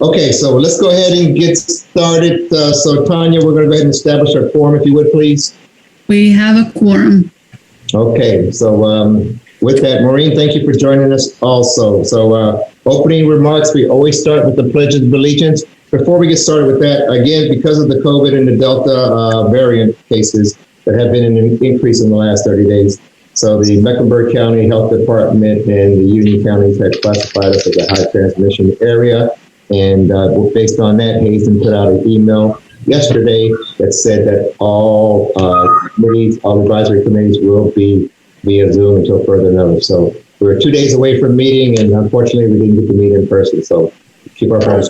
Okay, so let's go ahead and get started. So Tanya, we're going to go ahead and establish our quorum, if you would, please. We have a quorum. Okay, so with that, Maureen, thank you for joining us also. So opening remarks, we always start with the Pledge of Allegiance. Before we get started with that, again, because of the COVID and the Delta variant cases, there have been an increase in the last 30 days. So the Mecklenburg County Health Department and the Union counties have classified us as a high transmission area. And based on that, Hazen put out an email yesterday that said that all committees, all advisory committees will be via Zoom until further notice. So we're 2 days away from meeting, and unfortunately we didn't get to meet in person. So keep our phones.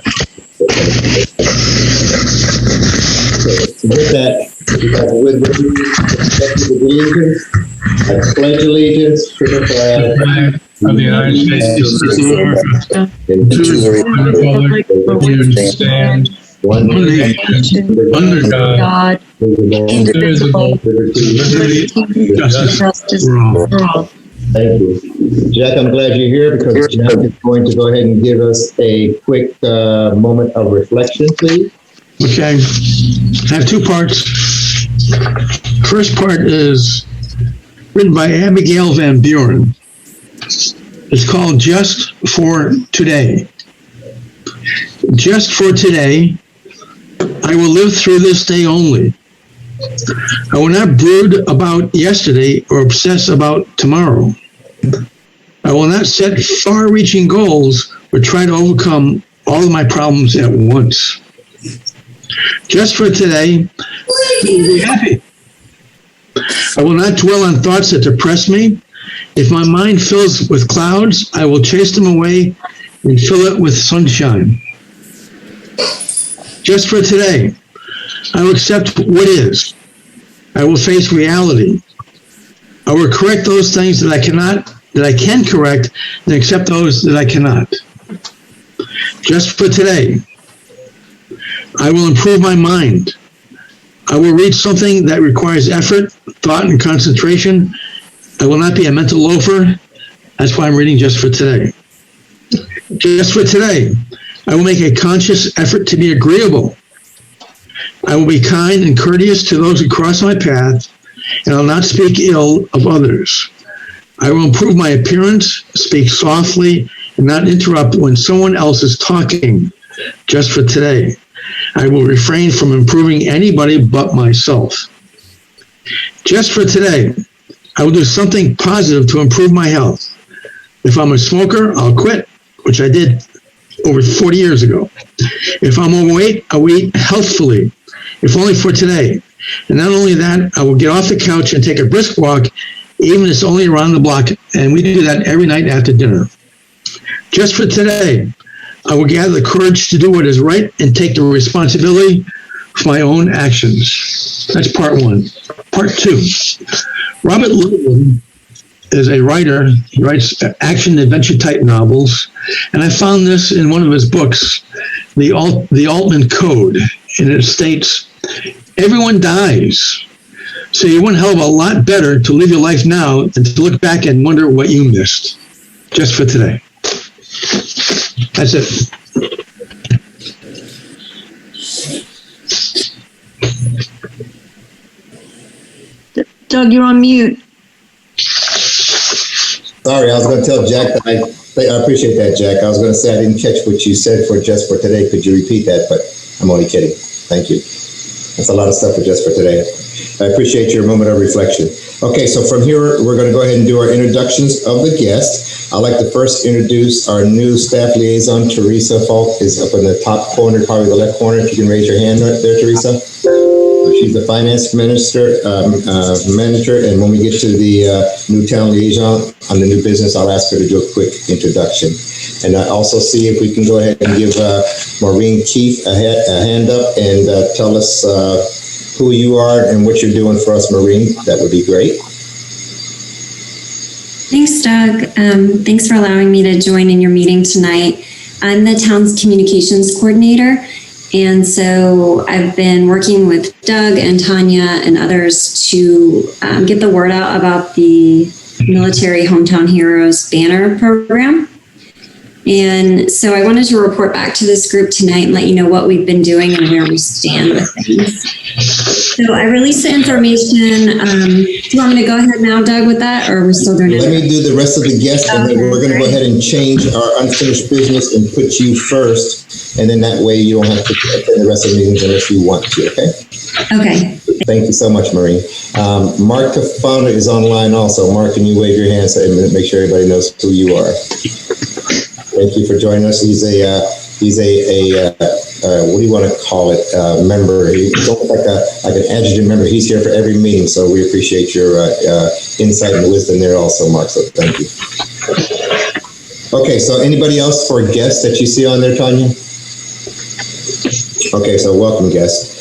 So with that, you guys are with allegiance. I pledge allegiance to the flag of the United States of America, and to the republic for which it stands, one nation, under God, indivisible, with liberty and justice for all. Thank you. Jack, I'm glad you're here because Jack is going to go ahead and give us a quick moment of reflection, please. Okay. I have two parts. First part is written by Abigail Van Buren. It's called Just for Today. Just for today, I will live through this day only. I will not brood about yesterday or obsess about tomorrow. I will not set far-reaching goals or try to overcome all of my problems at once. Just for today, I will be happy. I will not dwell on thoughts that depress me. If my mind fills with clouds, I will chase them away and fill it with sunshine. Just for today, I will accept what is. I will face reality. I will correct those things that I can correct, and accept those that I cannot. Just for today, I will improve my mind. I will read something that requires effort, thought, and concentration. I will not be a mental loafer. That's why I'm reading Just for Today. Just for today, I will make a conscious effort to be agreeable. I will be kind and courteous to those who cross my path, and I will not speak ill of others. I will improve my appearance, speak softly, and not interrupt when someone else is talking. Just for today, I will refrain from improving anybody but myself. Just for today, I will do something positive to improve my health. If I'm a smoker, I'll quit, which I did over 40 years ago. If I'm overweight, I will eat healthfully, if only for today. And not only that, I will get off the couch and take a brisk walk, even if it's only around the block, and we do that every night after dinner. Just for today, I will gather the courage to do what is right and take the responsibility for my own actions. That's part one. Part two. Robert Ludlum is a writer. He writes action adventure type novels, and I found this in one of his books, the Altman Code, and it states, everyone dies, so you're one hell of a lot better to live your life now than to look back and wonder what you missed. Just for today. That's it. Doug, you're on mute. Sorry, I was going to tell Jack that I appreciate that, Jack. I was going to say I didn't catch what you said for Just for Today. Could you repeat that? But I'm only kidding. Thank you. That's a lot of stuff for Just for Today. I appreciate your moment of reflection. Okay, so from here, we're going to go ahead and do our introductions of the guests. I'd like to first introduce our new staff liaison, Teresa Falk, is up in the top corner, probably the left corner. If you can raise your hand right there, Teresa. She's the finance manager, and when we get to the new town liaison on the new business, I'll ask her to do a quick introduction. And I also see if we can go ahead and give Maureen Keith a hand up and tell us who you are and what you're doing for us, Maureen. That would be great. Thanks, Doug. Thanks for allowing me to join in your meeting tonight. I'm the town's communications coordinator, and so I've been working with Doug and Tanya and others to get the word out about the Military Hometown Heroes banner program. And so I wanted to report back to this group tonight and let you know what we've been doing and where we stand with things. So I released the information. Do you want me to go ahead now, Doug, with that, or are we still doing it? Let me do the rest of the guests, and then we're going to go ahead and change our unfinished business and put you first, and then that way you don't have to attend the rest of the meetings unless you want to, okay? Okay. Thank you so much, Maureen. Mark Tafano is online also. Mark, can you wave your hand so make sure everybody knows who you are? Thank you for joining us. He's a what do you want to call it? Member. He's almost like an adjutant member. He's here for every meeting, so we appreciate your insight and wisdom there also, Mark. So thank you. Okay, so anybody else for guests that you see on there, Tanya? Okay, so welcome, guests.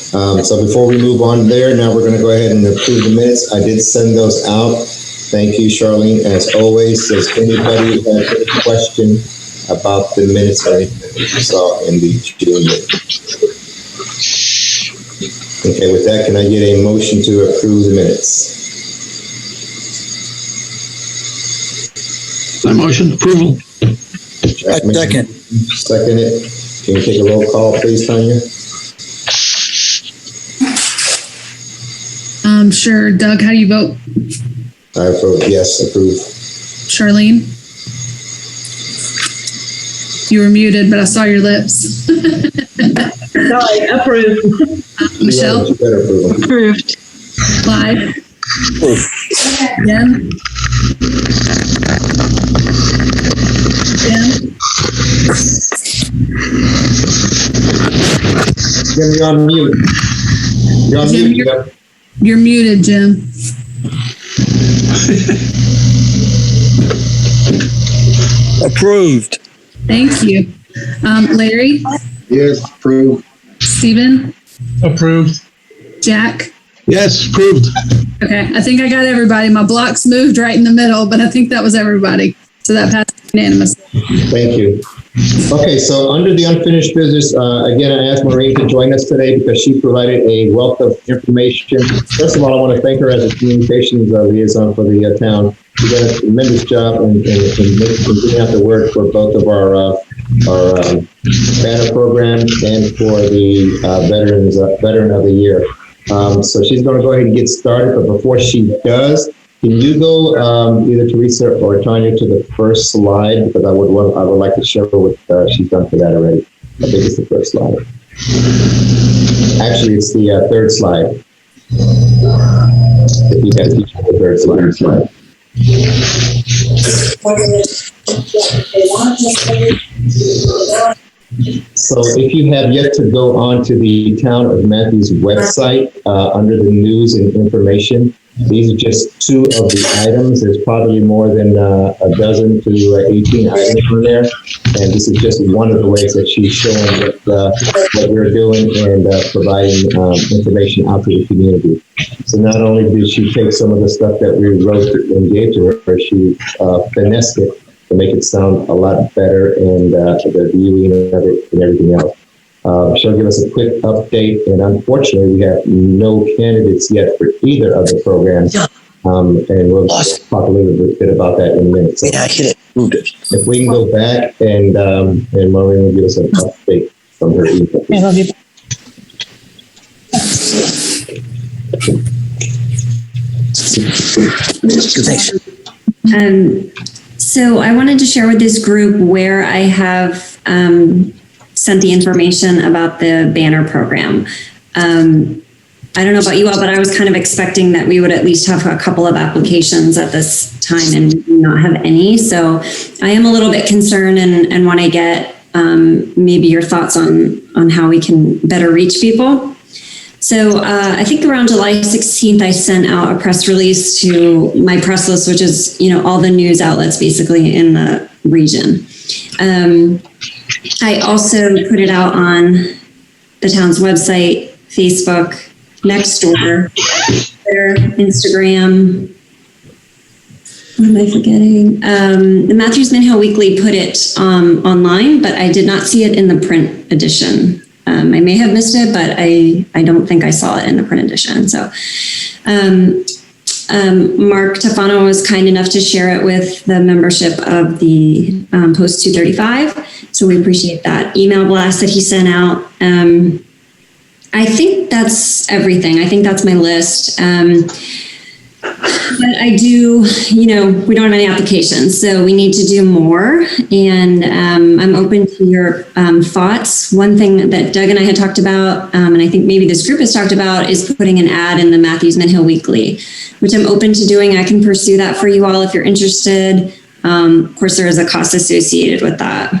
So before we move on there, now we're going to go ahead and approve the minutes. I did send those out. Thank you, Charlene. As always, does anybody have any question about the minutes or anything that you saw in the June minutes? Okay, with that, can I get a motion to approve the minutes? My motion, approval. Second. Second it. Can you take a roll call, please, Tanya? Sure. Doug, how do you vote? I vote yes, approve. Charlene? You were muted, but I saw your lips. Sorry, approved. Michelle? You better approve them. Approved. Clyde? Jen? Jim, you're on mute. You're on Jim, mute. You're muted, Jim. Approved. Thank you. Larry? Yes, approved. Stephen? Approved. Jack? Yes, approved. Okay, I think I got everybody. My blocks moved right in the middle, but I think that was everybody. So that passed unanimously. Thank you. Okay, so under the unfinished business, again, I asked Maureen to join us today because she provided a wealth of information. First of all, I want to thank her as a communications liaison for the town. She did a tremendous job in getting out the word for both of our banner program and for the Veteran of the Year. So she's going to go ahead and get started, but before she does, can you go either Teresa or Tanya to the first slide, because I would like to show what she's done for that already. I think it's the first slide. Actually, it's the third slide. If you guys teach the third slide. So if you have yet to go on to the Town of Matthews website under the news and information, these are just two of the items. There's probably more than a dozen to 18 items on there. And this is just one of the ways that she's showing what we're doing and providing information out to the community. So not only did she take some of the stuff that we wrote and gave to her, she finessed it to make it sound a lot better and the viewing of it and everything else. She'll give us a quick update, and unfortunately, we have no candidates yet for either of the programs. And we'll talk a little bit about that in a minute. So Yeah, I hit it. Moved it. if we can go back and Maureen will give us an update from her email. Thanks. So I wanted to share with this group where I have sent the information about the banner program. I don't know about you all, but I was kind of expecting that we would at least have a couple of applications at this time and not have any. So I am a little bit concerned and want to get maybe your thoughts on how we can better reach people. So I think around July 16th, I sent out a press release to my press list, which is, all the news outlets basically in the region. I also put it out on the town's website, Facebook, Nextdoor, Twitter, Instagram. What am I forgetting? The Matthews Manhill Weekly put it online, but I did not see it in the print edition. I may have missed it, but I don't think I saw it in the print edition. So Mark Tafano was kind enough to share it with the membership of the Post 235. So we appreciate that email blast that he sent out. I think that's everything. I think that's my list. But I do, we don't have any applications, so we need to do more. And I'm open to your thoughts. One thing that Doug and I had talked about, and I think maybe this group has talked about, is putting an ad in the Matthews Mint Hill Weekly, which I'm open to doing. I can pursue that for you all if you're interested. Of course, there is a cost associated with that.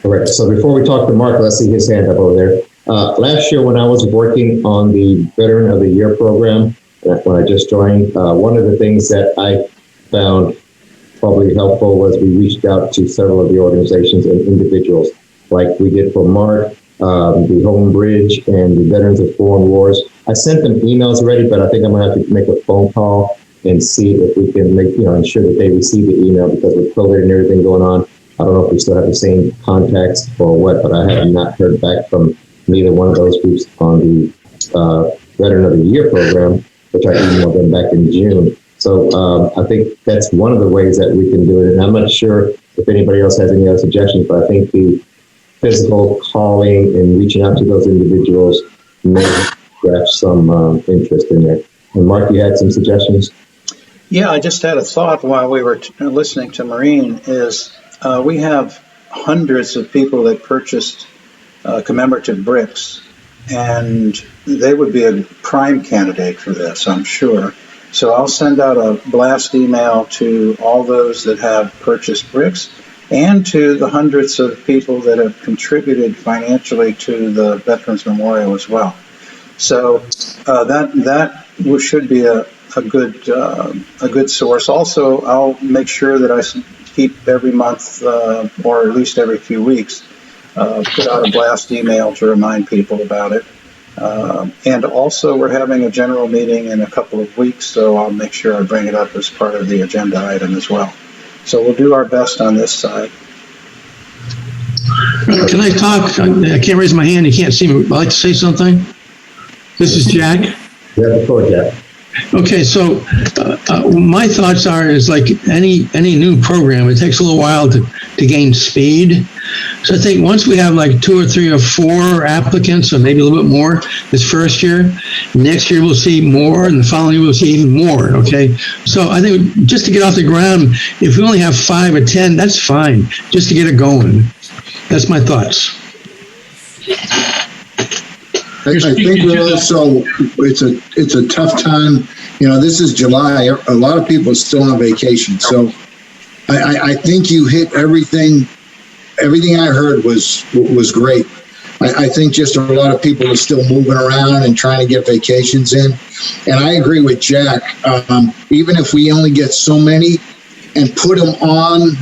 All right. So before we talk to Mark, let's see his hand up over there. Last year when I was working on the Veteran of the Year program, when I just joined, one of the things that I found probably helpful was we reached out to several of the organizations and individuals, like we did for Mark, the Home Bridge, and the Veterans of Foreign Wars. I sent them emails already, but I think I'm going to have to make a phone call and see if we can make, ensure that they receive the email, because with COVID and everything going on, I don't know if we still have the same contacts or what, but I have not heard back from neither one of those groups on the Veteran of the Year program, which I emailed them back in June. So I think that's one of the ways that we can do it. And I'm not sure if anybody else has any other suggestions, but I think the physical calling and reaching out to those individuals may have some interest in there. And Mark, you had some suggestions? Yeah, I just had a thought while we were listening to Maureen, is we have hundreds of people that purchased commemorative bricks, and they would be a prime candidate for this, I'm sure. So I'll send out a blast email to all those that have purchased bricks and to the hundreds of people that have contributed financially to the Veterans Memorial as well. So that should be a good source. Also, I'll make sure that I keep every month or at least every few weeks put out a blast email to remind people about it. And also, we're having a general meeting in a couple of weeks, so I'll make sure I bring it up as part of the agenda item as well. So we'll do our best on this side. Can I talk? I can't raise my hand. You can't see me. I'd like to say something. This is Jack. You have the floor, Jack. Okay, so my thoughts is like any new program, it takes a little while to gain speed. So I think once we have like 2 or 3 or 4 applicants, or maybe a little bit more this first year, next year we'll see more, and the following year we'll see even more, okay? So I think just to get off the ground, if we only have 5 or 10, that's fine, just to get it going. That's my thoughts. I think we're also, it's a tough time. This is July. A lot of people are still on vacation. So I think you hit everything. Everything I heard was great. I think just a lot of people are still moving around and trying to get vacations in. And I agree with Jack. Even if we only get so many and put them on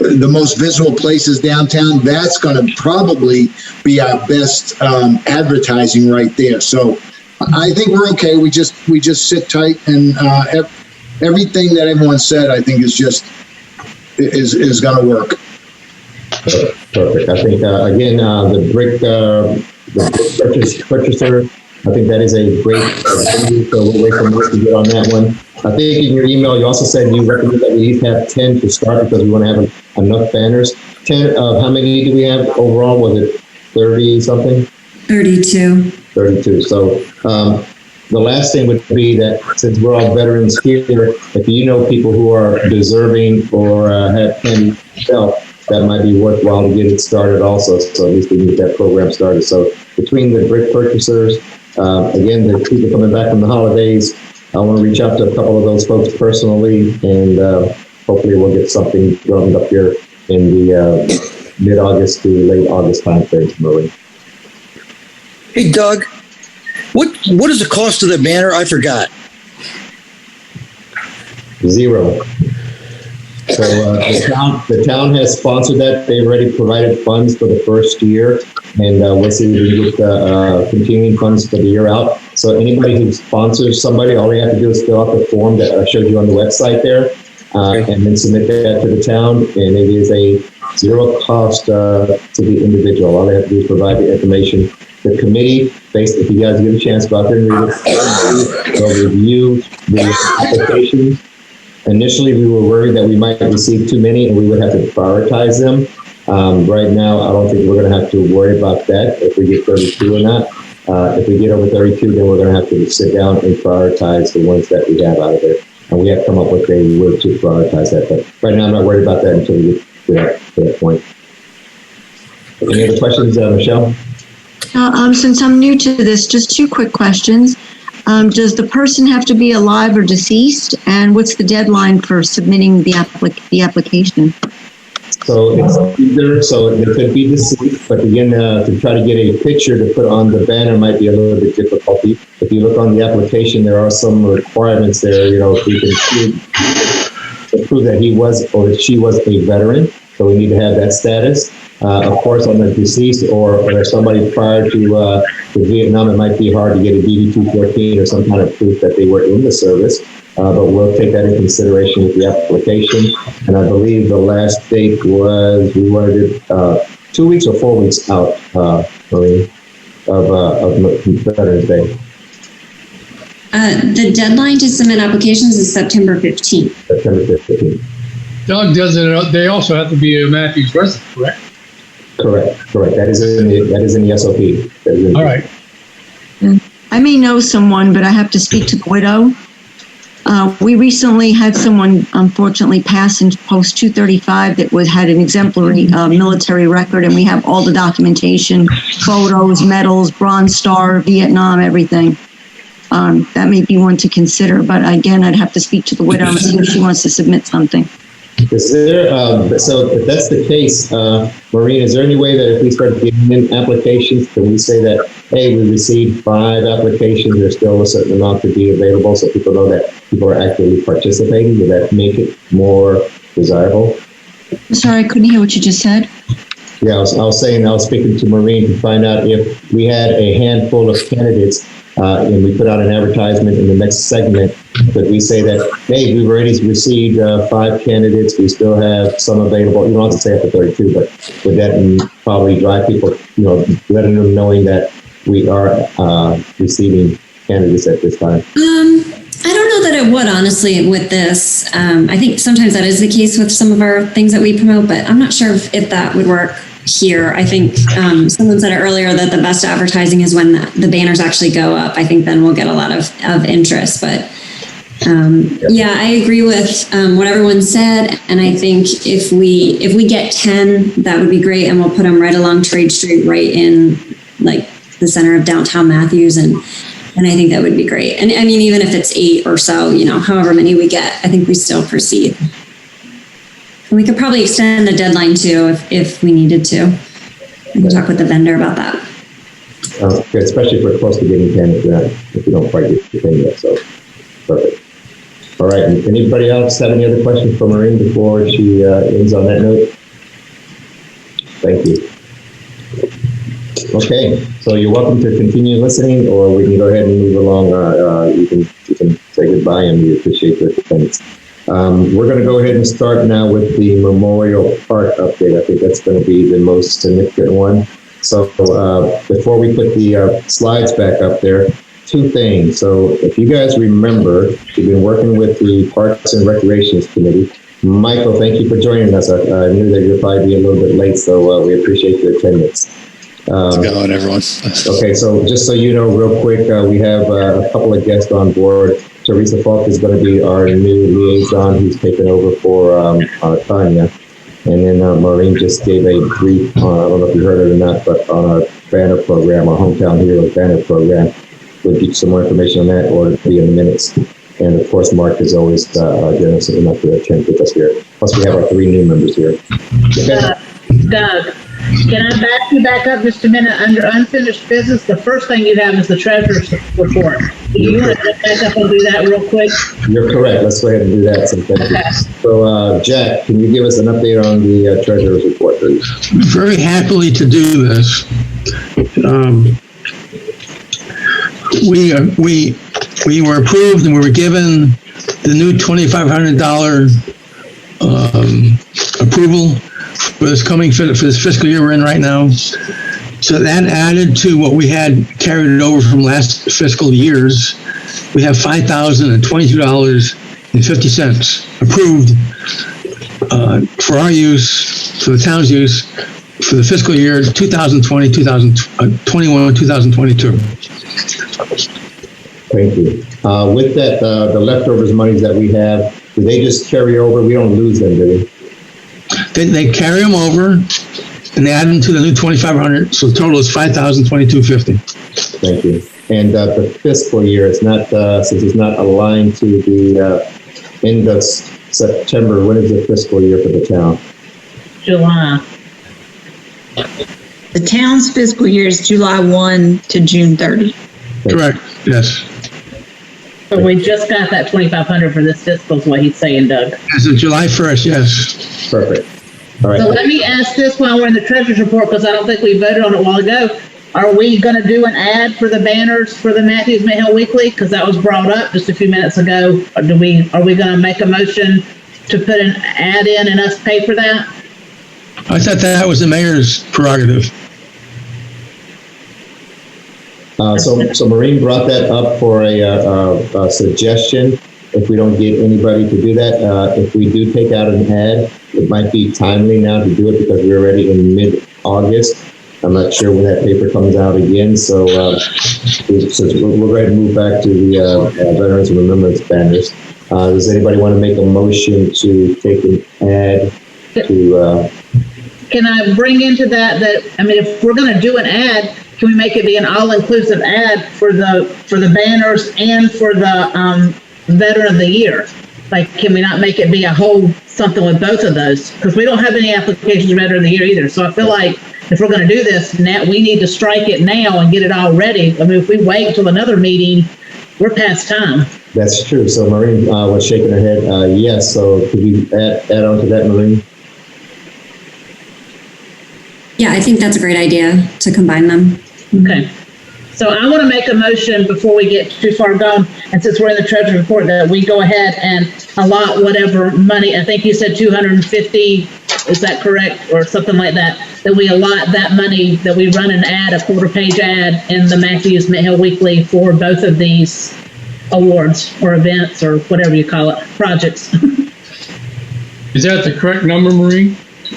the most visible places downtown, that's going to probably be our best advertising right there. So I think we're okay. We just sit tight, and everything that everyone said, I think is going to work. Perfect. I think again, the brick purchaser, I think that is a great opportunity. So we'll wait for Mark to get on that one. I think in your email, you also said you recommend that we at least have 10 to start, because we want to have enough banners. 10 of how many do we have overall? Was it 30 something? 32. 32. So the last thing would be that since we're all veterans here, if you know people who are deserving or have can help, that might be worthwhile to get it started also. So at least we can get that program started. So between the brick purchasers, again, the people coming back from the holidays, I want to reach out to a couple of those folks personally, and hopefully we'll get something drummed up here in the mid-August to late August timeframe, Marie. Hey, Doug, what is the cost of the banner? I forgot. 0. So the town has sponsored that. They've already provided funds for the first year, and we'll see if we can get continuing funds for the year out. So anybody who sponsors somebody, all they have to do is fill out the form that I showed you on the website there, and then submit that to the town, and it is a 0 cost to the individual. All they have to do is provide the information. The committee, if you guys get a chance, go out there and read it. They'll review the application. Initially, we were worried that we might receive too many and we would have to prioritize them. Right now, I don't think we're going to have to worry about that if we get 32 or not. If we get over 32, then we're going to have to sit down and prioritize the ones that we have out of there. And we have to come up with a way to prioritize that. But right now, I'm not worried about that until we get to that point. Any other questions, Michelle? Since I'm new to this, just two quick questions. Does the person have to be alive or deceased? And what's the deadline for submitting the application? So it's either, so they could be deceased, but again, to try to get a picture to put on the banner might be a little bit difficult. If you look on the application, there are some requirements there, if we can prove that he was or she was a veteran, so we need to have that status. Of course, on the deceased or somebody prior to Vietnam, it might be hard to get a DD-214 or some kind of proof that they were in the service. But we'll take that in consideration with the application. And I believe the last date was, we wanted it 2 weeks or 4 weeks out, Maureen, of Veterans Day. The deadline to submit applications is September 15th. September 15th. Doug does it. They also have to be a Matthews resident, correct? Correct. That is in the SOP. All right. I may know someone, but I have to speak to the widow. We recently had someone unfortunately pass in post 235 that had an exemplary military record, and we have all the documentation, photos, medals, Bronze Star, Vietnam, everything. That may be one to consider, but again, I'd have to speak to the widow and see if she wants to submit something. Is there, so if that's the case, Maureen, is there any way that if we start getting in applications, can we say that, hey, we received 5 applications, there's still a certain amount to be available so people know that people are actively participating? Would that make it more desirable? Sorry, I couldn't hear what you just said. Yeah, I was speaking to Maureen to find out if we had a handful of candidates and we put out an advertisement in the next segment, could we say that, hey, we've already received 5 candidates, we still have some available. You don't have to say after 32, but would that probably drive people, letting them knowing that we are receiving candidates at this time? I don't know that it would, honestly, with this. I think sometimes that is the case with some of our things that we promote, but I'm not sure if that would work here. I think someone said it earlier that the best advertising is when the banners actually go up. I think then we'll get a lot of interest. But yeah, I agree with what everyone said. And I think if we get 10, that would be great. And we'll put them right along Trade Street, right in like the center of downtown Matthews. And I think that would be great. And I mean, even if it's 8 or so, however many we get, I think we still proceed. And we could probably extend the deadline too if we needed to. I can talk with the vendor about that. Good, especially if we're close to getting candidates, if we don't quite get the thing yet. So perfect. All right. Anybody else have any other questions for Maureen before she ends on that note? Thank you. Okay, so you're welcome to continue listening, or we can go ahead and move along. You can say goodbye, and we appreciate your attendance. We're going to go ahead and start now with the Memorial Park update. I think that's going to be the most significant one. So before we put the slides back up there, 2 things. So if you guys remember, we've been working with the Parks and Recreations Committee. Michael, thank you for joining us. I knew that you'll probably be a little bit late, so we appreciate your attendance. How's it going, everyone? Okay, so just so you know, real quick, we have a couple of guests on board. Teresa Falk is going to be our new liaison who's taken over for Tanya. And then Maureen just gave a brief, I don't know if you heard it or not, but on our banner program, our Hometown Heroes banner program. We'll get you some more information on that, or it'll be in the minutes. And of course, Mark is always generous enough to attend with us here. Plus, we have our 3 new members here. Okay. Doug, can I back up just a minute? Under unfinished business, the first thing you have is the treasurer's report. Do you want to back up and do that real quick? You're correct. Let's go ahead and do that. So, thank you. So Jack, can you give us an update on the treasurer's report, please? Very happily to do this. We were approved and we were given the new $2,500 approval for this coming for this fiscal year we're in right now. So that added to what we had carried it over from last fiscal years. We have $5,022.50 approved for our use for the town's use for the fiscal year 2020, 2021, 2022. Thank you. With that, the leftovers monies that we have, do they just carry over? We don't lose them, do we? They carry them over and they add them to the new 2,500. So the total is 5,022.50. Thank you. And the fiscal year, it's not, since it's not aligned to the end of September, when is the fiscal year for the town? July. The town's fiscal year is July 1 to June 30. Correct. Yes. So we just got that 2,500 for this fiscal is what he's saying, Doug. As of July 1st, yes. Perfect. All right. So let me ask this while we're in the treasurer's report, because I don't think we voted on it a while ago. Are we going to do an ad for the banners for the Matthews Mayhill Weekly? Because that was brought up just a few minutes ago. Or are we going to make a motion to put an ad in and us pay for that? I thought that was the mayor's prerogative. So Maureen brought that up for a suggestion. If we don't get anybody to do that, if we do take out an ad, it might be timely now to do it because we're already in mid-August. I'm not sure when that paper comes out again. So we're ready to move back to the Veterans and Remembrance banners. Does anybody want to make a motion to take an ad to... Can I bring into that, I mean, if we're going to do an ad, can we make it be an all-inclusive ad for the banners and for the Veteran of the Year? Like, can we not make it be a whole something with both of those? Because we don't have any applications for Veteran of the Year either. So I feel like if we're going to do this, now we need to strike it now and get it all ready. I mean, if we wait until another meeting, we're past time. That's true. So Maureen was shaking her head yes. So could you add on to that, Maureen? Yeah, I think that's a great idea to combine them. Okay. So I want to make a motion before we get too far gone, and since we're in the treasury report, that we go ahead and allot whatever money, I think you said 250, is that correct? Or something like that, that we allot that money, that we run an ad, a quarter-page ad in the Matthews Mayhill Weekly for both of these awards or events or whatever you call it, projects. Is that the correct number, Maureen?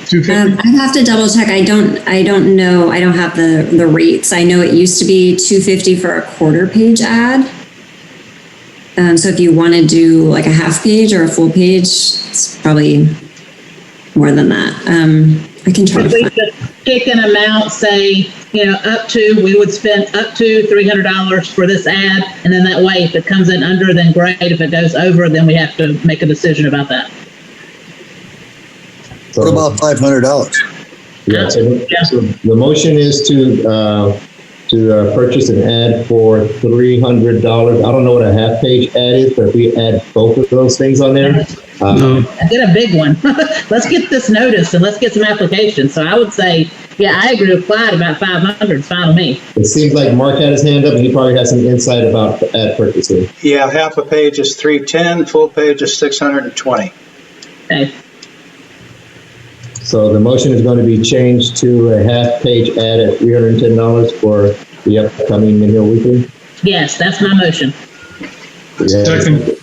250? I have to double check. I don't know. I don't have the rates. I know it used to be $250 for a quarter page ad. So if you want to do like a half page or a full page, it's probably more than that. I can try. If we just pick an amount, say, we would spend up to $300 for this ad, and then that way, if it comes in under, then great. If it goes over, then we have to make a decision about that. What about $500? Yeah. So the motion is to purchase an ad for $300. I don't know what a half page ad is, but if we add both of those things on there, get a big one. Let's get this notice and let's get some applications. So I would say, yeah, I agree with Clyde about 500. It's fine with me. it seems like Mark had his hand up, and he probably has some insight about ad purchasing. Yeah, half a page is $310, full page is $620. Okay. So the motion is going to be changed to a half page ad at $310 for the upcoming Mayhill Weekly. Yes, that's my motion. Yeah. Second.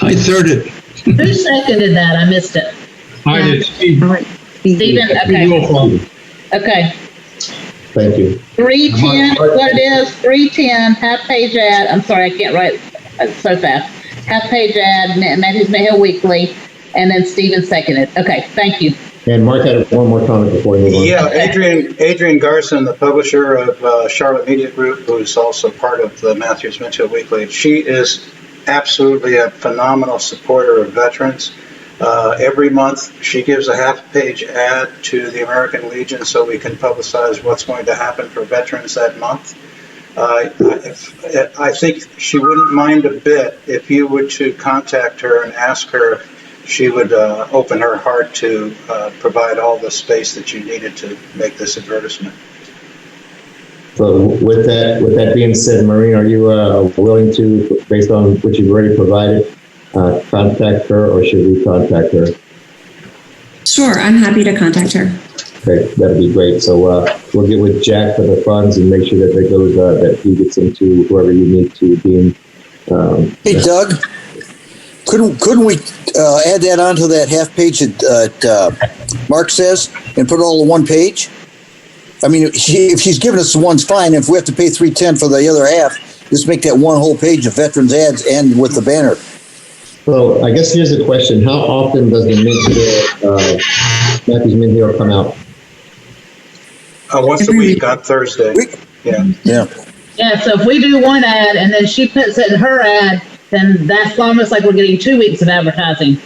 I third it. Who seconded that? I missed it. I did. Steve. Stephen, okay. Okay. Thank you. 310, what it is, 310, half page ad. I'm sorry, I can't write so fast. Half page ad, Matthews Mayhill Weekly, and then Stephen seconded. Okay, thank you. And Mark had one more comment before we move on. Yeah, Adrian Garson, the publisher of Charlotte Media Group, who is also part of the Matthews Mayhill Weekly, she is absolutely a phenomenal supporter of veterans. Every month, she gives a half-page ad to the American Legion so we can publicize what's going to happen for veterans that month. I think she wouldn't mind a bit if you were to contact her and ask her if she would open her heart to provide all the space that you needed to make this advertisement. So with that being said, Maureen, are you willing to, based on what you've already provided, contact her, or should we contact her? Sure, I'm happy to contact her. Okay, that'd be great. So we'll get with Jack for the funds and make sure that that goes, that he gets them to whoever you need to be. Hey, Doug, couldn't we add that onto that half page at Mark says, and put it all on one page? I mean, if she's giving us the one's fine. If we have to pay $310 for the other half, just make that one whole page of veterans ads and with the banner. So I guess here's the question: how often does the Matthews Mint Hill come out? Once a week on Thursday. Yeah. Yeah. Yeah, so if we do one ad and then she puts it in her ad, then that's almost like we're getting 2 weeks of advertising.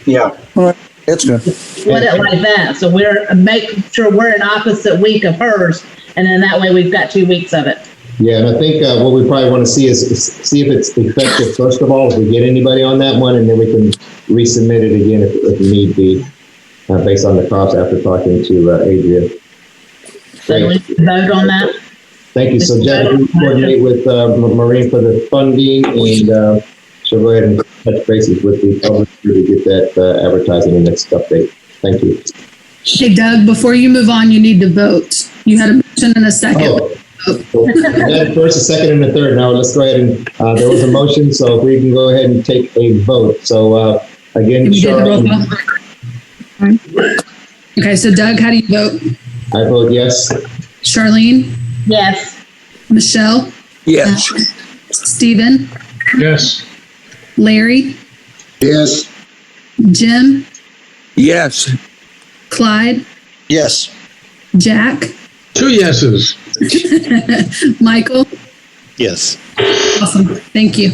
Yeah. All right. That's good. Split it like that. So we're making sure we're an opposite week of hers, and then that way we've got 2 weeks of it. Yeah, and I think what we probably want to see is see if it's effective, first of all, if we get anybody on that one, and then we can resubmit it again if need be, based on the cost after talking to Adrian. So we can vote on that. Thank you. So Jack, we coordinate with Maureen for the funding, and she'll go ahead and touch bases with the publisher to get that advertising in the next update. Thank you. Hey, Doug, before you move on, you need to vote. You had a motion and a second. Oh. First, a second, and a third. Now let's go ahead and there was a motion, so if we can go ahead and take a vote. So again, Charlotte. Okay, so Doug, how do you vote? I vote yes. Charlene? Yes. Michelle? Yes. Stephen? Yes. Larry? Yes. Jim? Yes. Clyde? Yes. Jack? 2 yeses. Michael? Yes. Awesome. Thank you.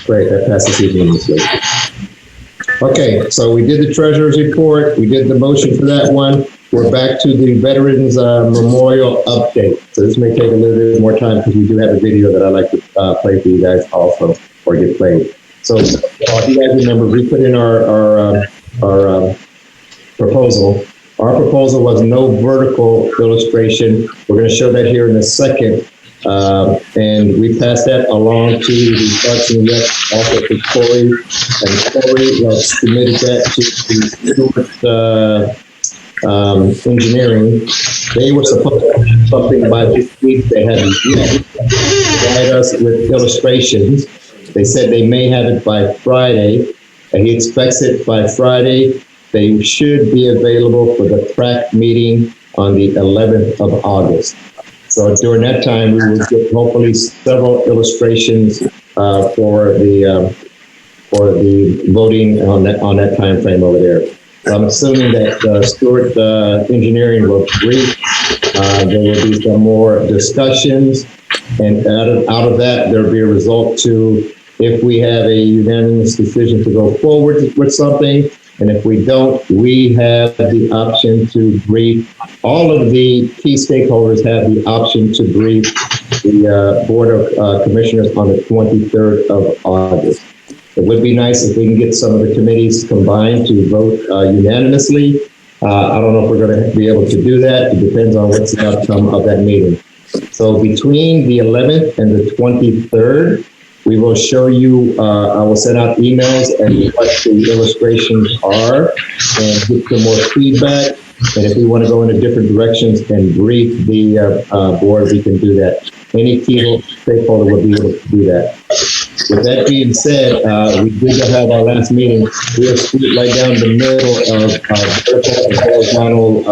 Great, that passes unanimously. Okay, so we did the treasurer's report. We did the motion for that one. We're back to the Veterans Memorial update. So this may take a little bit more time because we do have a video that I'd like to play for you guys also, or get played. So if you guys remember, we put in our proposal. Our proposal was no vertical illustration. We're going to show that here in a second. And we passed that along to the Parks and Rec, also to Corey. And Corey submitted that to the Stewart Engineering. They were supposed to have something by this week. They haven't yet provided us with illustrations. They said they may have it by Friday. And he expects it by Friday. They should be available for the track meeting on the 11th of August. So during that time, we will get hopefully several illustrations for the voting on that time frame over there. So I'm assuming that Stewart Engineering will brief. There will be some more discussions, and out of that, there will be a result to if we have a unanimous decision to go forward with something. And if we don't, we have the option to brief. All of the key stakeholders have the option to brief the Board of Commissioners on the 23rd of August. It would be nice if we can get some of the committees combined to vote unanimously. I don't know if we're going to be able to do that. It depends on what's the outcome of that meeting. So between the 11th and the 23rd, we will show you, I will send out emails and what the illustrations are and get some more feedback. And if we want to go into different directions and brief the board, we can do that. Any key stakeholder will be able to do that. With that being said, we did have our last meeting. We are split right down the middle of vertical and horizontal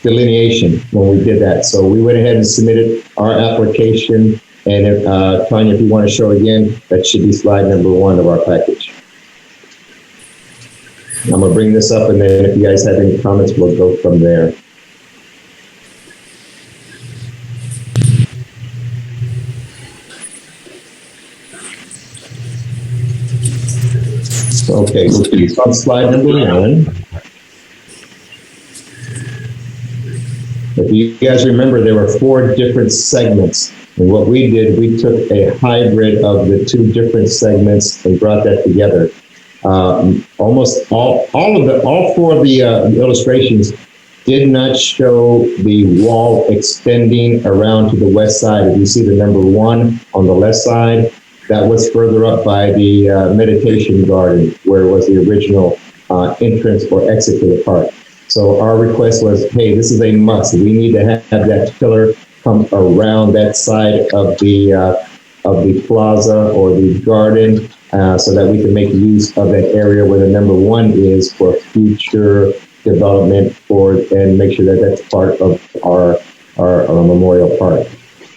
delineation when we did that. So we went ahead and submitted our application. And if, Tanya, if you want to show again, that should be slide number 1 of our package. I'm going to bring this up, and then if you guys have any comments, we'll go from there. Okay, so it's on slide number 1. If you guys remember, there were 4 different segments. And what we did, we took a hybrid of the 2 different segments and brought that together. Almost all 4 of the illustrations did not show the wall extending around to the west side. If you see the number 1 on the left side, that was further up by the meditation garden, where it was the original entrance or exit to the park. So our request was, hey, this is a must. We need to have that pillar around that side of the plaza or the garden so that we can make use of that area where the number one is for future development and make sure that that's part of our memorial park.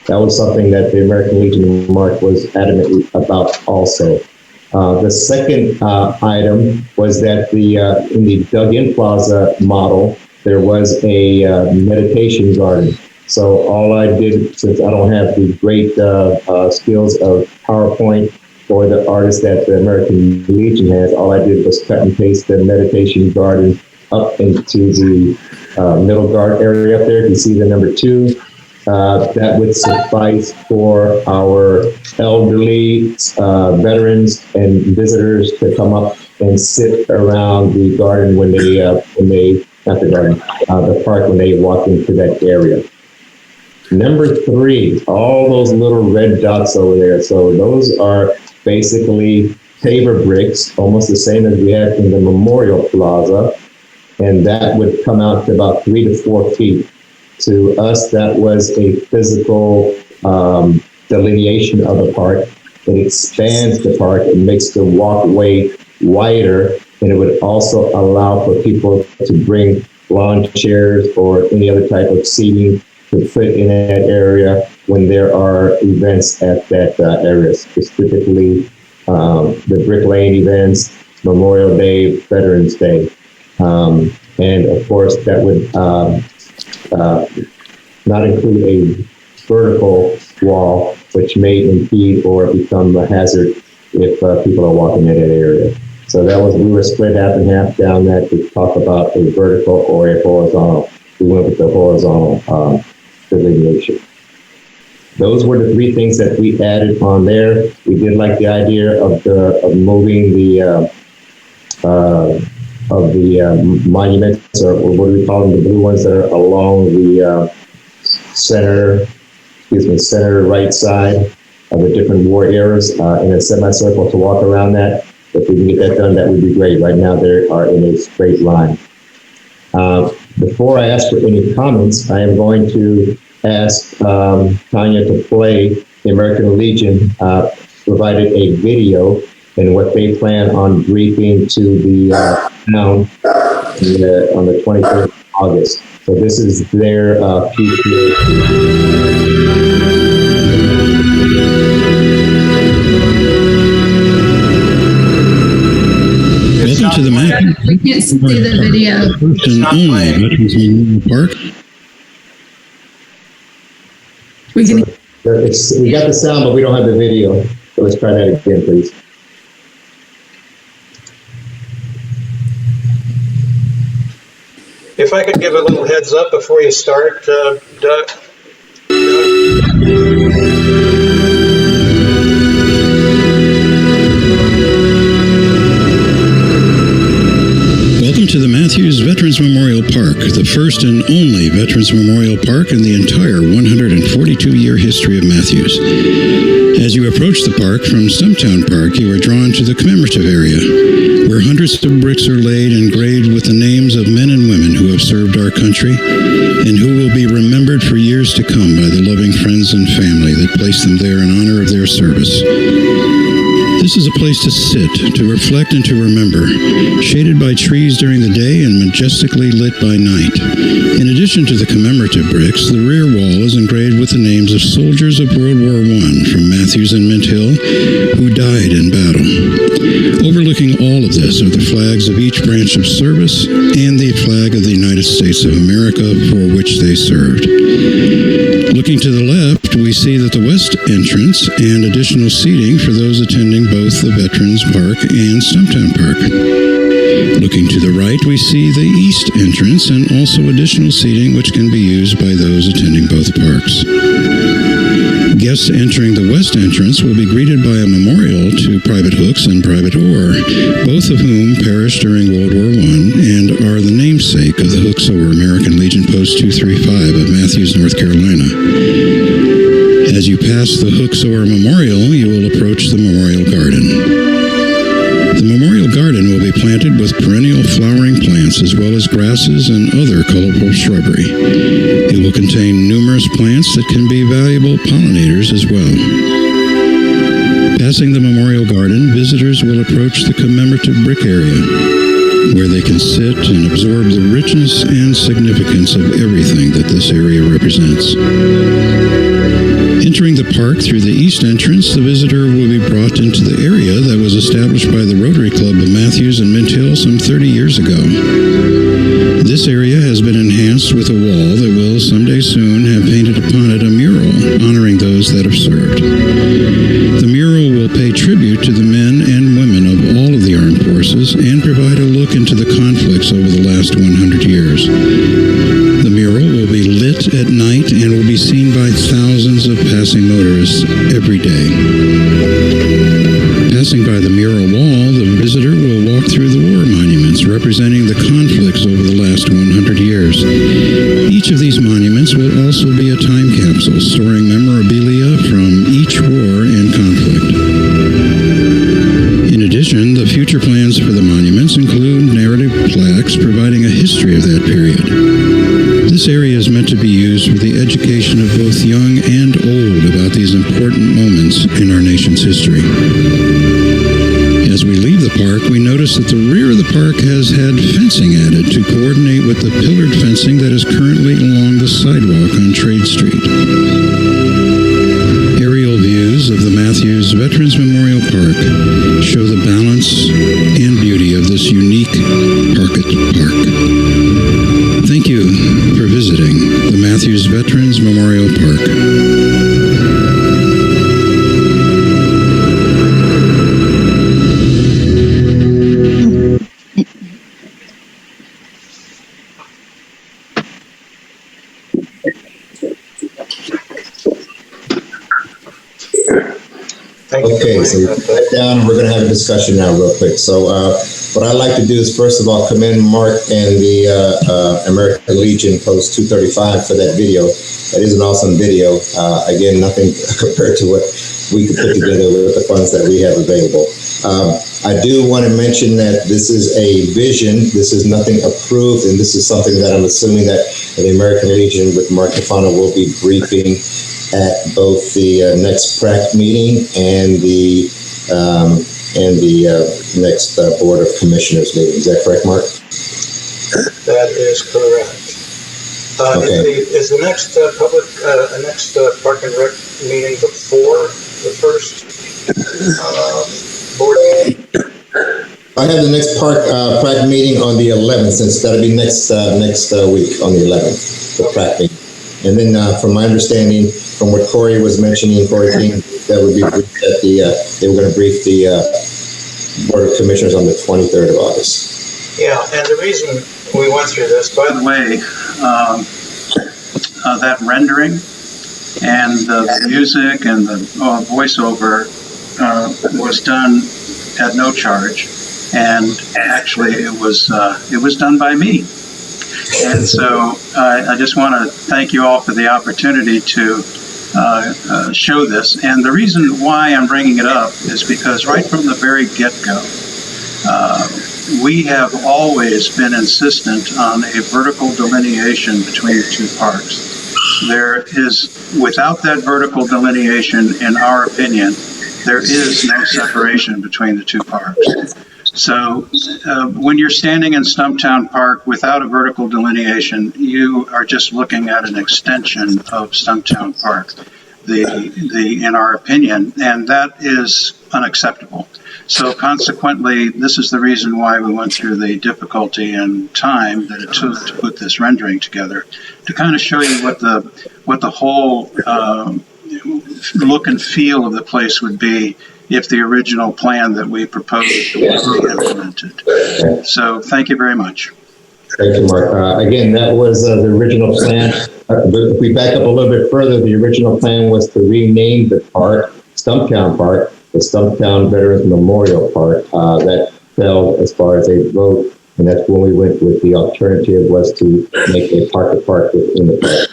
That was something that the American Legion Mark was adamant about also. The second item was that in the Dug-In Plaza model, there was a meditation garden. So all I did, since I don't have the great skills of PowerPoint or the artist that the American Legion has, all I did was cut and paste the meditation garden up into the middle guard area up there. You can see the number 2. That would suffice for our elderly, veterans, and visitors to come up and sit around the garden when they not the garden, the park when they walk into that area. Number 3, all those little red dots over there. So those are basically paver bricks, almost the same as we had in the Memorial Plaza, and that would come out to about 3 to 4 feet. To us, that was a physical delineation of the park. It expands the park, it makes the walkway wider, and it would also allow for people to bring lawn chairs or any other type of seating to fit in that area when there are events at that area, specifically the Brick Lane events, Memorial Day, Veterans Day. And of course, that would not include a vertical wall, which may impede or become a hazard if people are walking in that area. So we were split half and half down that to talk about a vertical or a horizontal. We went with the horizontal delineation. Those were the 3 things that we added on there. We did like the idea of moving the monuments, or what do we call them, the blue ones that are along the center right side of the different war eras in a semicircle to walk around that. If we can get that done, that would be great. Right now, they are in a straight line. Before I ask for any comments, I am going to ask Tanya to play the American Legion provided a video and what they plan on briefing to the town on the 23rd of August. So this is their Welcome to the map. We can't see the video. First and only Veterans Memorial Park. We got the sound, but we don't have the video. So let's try that again, please. If I could give a little heads up before you start, Doug. Welcome to the Matthews Veterans Memorial Park, the first and only Veterans Memorial Park in the entire 142-year history of Matthews. As you approach the park from Stumptown Park, you are drawn to the commemorative area, where hundreds of bricks are laid engraved with the names of men and women who have served our country and who will be remembered for years to come by the loving friends and family that placed them there in honor of their service. This is a place to sit, to reflect, and to remember, shaded by trees during the day and majestically lit by night. In addition to the commemorative bricks, the rear wall is engraved with the names of soldiers of World War I from Matthews and Mint Hill who died in battle. Overlooking all of this are the flags of each branch of service and the flag of the United States of America for which they served. Looking to the left, we see that the west entrance and additional seating for those attending both the Veterans Park and Stumptown Park. Looking to the right, we see the east entrance and also additional seating which can be used by those attending both parks. Guests entering the west entrance will be greeted by a memorial to Private Hooks and Private Orr, both of whom perished during World War I and are the namesake of the Hooks Orr American Legion Post 235 of Matthews, North Carolina. As you pass the Hooks Orr Memorial, you will approach the Memorial Garden. The Memorial Garden will be planted with perennial flowering plants as well as grasses and other colorful shrubbery. It will contain numerous plants that can be valuable pollinators as well. Passing the Memorial Garden, visitors will approach the commemorative brick area, where they can sit and absorb the richness and significance of everything that this area represents. Entering the park through the east entrance, the visitor will be brought into the area that was established by the Rotary Club of Matthews and Mint Hill some 30 years ago. This area has been enhanced with a wall that will someday soon have painted upon it a mural honoring those that have served. The mural will pay tribute to the men and women of all of the armed forces and provide a look into the conflicts over the last 100 years. The mural will be lit at night and will be seen by thousands of passing motorists every day. Passing by the mural wall, the visitor will walk through the war monuments representing the conflicts over the last 100 years. Each of these monuments will also be a time capsule storing memorabilia from each war and conflict. In addition, the future plans for the monuments include narrative plaques providing a history of that period. This area is meant to be used for the education of both young and old about these important moments in our nation's history. As we leave the park, we notice that the rear of the park has had fencing added to coordinate with the pillared fencing that is currently along the sidewalk on Trade Street. Aerial views of the Matthews Veterans Memorial Park show the balance and beauty of this unique Parkett Park. Thank you for visiting the Matthews Veterans Memorial Park. Okay, so we'll put that down and we're going to have a discussion now real quick. So what I'd like to do is first of all commend Mark and the American Legion Post 235 for that video. That is an awesome video. Again, nothing compared to what we could put together with the funds that we have available. I do want to mention that this is a vision. This is nothing approved, and this is something that I'm assuming that the American Legion with Mark Tufano will be briefing at both the next PrAC meeting and the next Board of Commissioners meeting. Is that correct, Mark? That is correct. Okay. Is the next next Park and Rec meeting before the first board meeting? I have the next PrAC meeting on the 11th, since that'll be next week on the 11th, the PrAC meeting. And then from my understanding, from what Corey was mentioning, Corey King, that would be briefed at they were going to brief the Board of Commissioners on the 23rd of August. Yeah, and the reason we went through this, by the way, that rendering and the music and the voiceover was done at no charge, and actually it was done by me. And so I just want to thank you all for the opportunity to show this. And the reason why I'm bringing it up is because right from the very get-go, we have always been insistent on a vertical delineation between the two parks. There is, without that vertical delineation, in our opinion, there is no separation between the two parks. So when you're standing in Stumptown Park without a vertical delineation, you are just looking at an extension of Stumptown Park, in our opinion, and that is unacceptable. So consequently, this is the reason why we went through the difficulty and time that it took to put this rendering together, to kind of show you what the whole look and feel of the place would be if the original plan that we proposed was implemented. So thank you very much. Thank you, Mark. Again, that was the original plan. If we back up a little bit further, the original plan was to rename the park, Stumptown Park, the Stumptown Veterans Memorial Park. That fell as far as a vote, and that's when we went with the alternative was to make a Parkett Park within the park.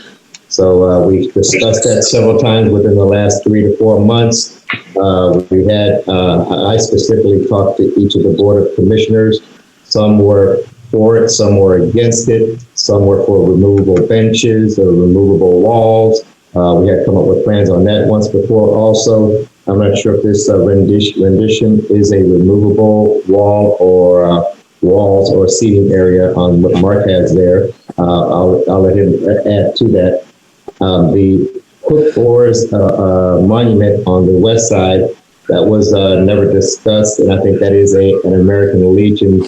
So we've discussed that several times within the last 3 to 4 months. We had, I specifically talked to each of the Board of Commissioners. Some were for it, some were against it, some were for removable benches or removable walls. We had come up with plans on that once before also. I'm not sure if this rendition is a removable wall or walls or seating area on what Mark has there. I'll let him add to that. The Cook Forest monument on the west side, that was never discussed, and I think that is an American Legion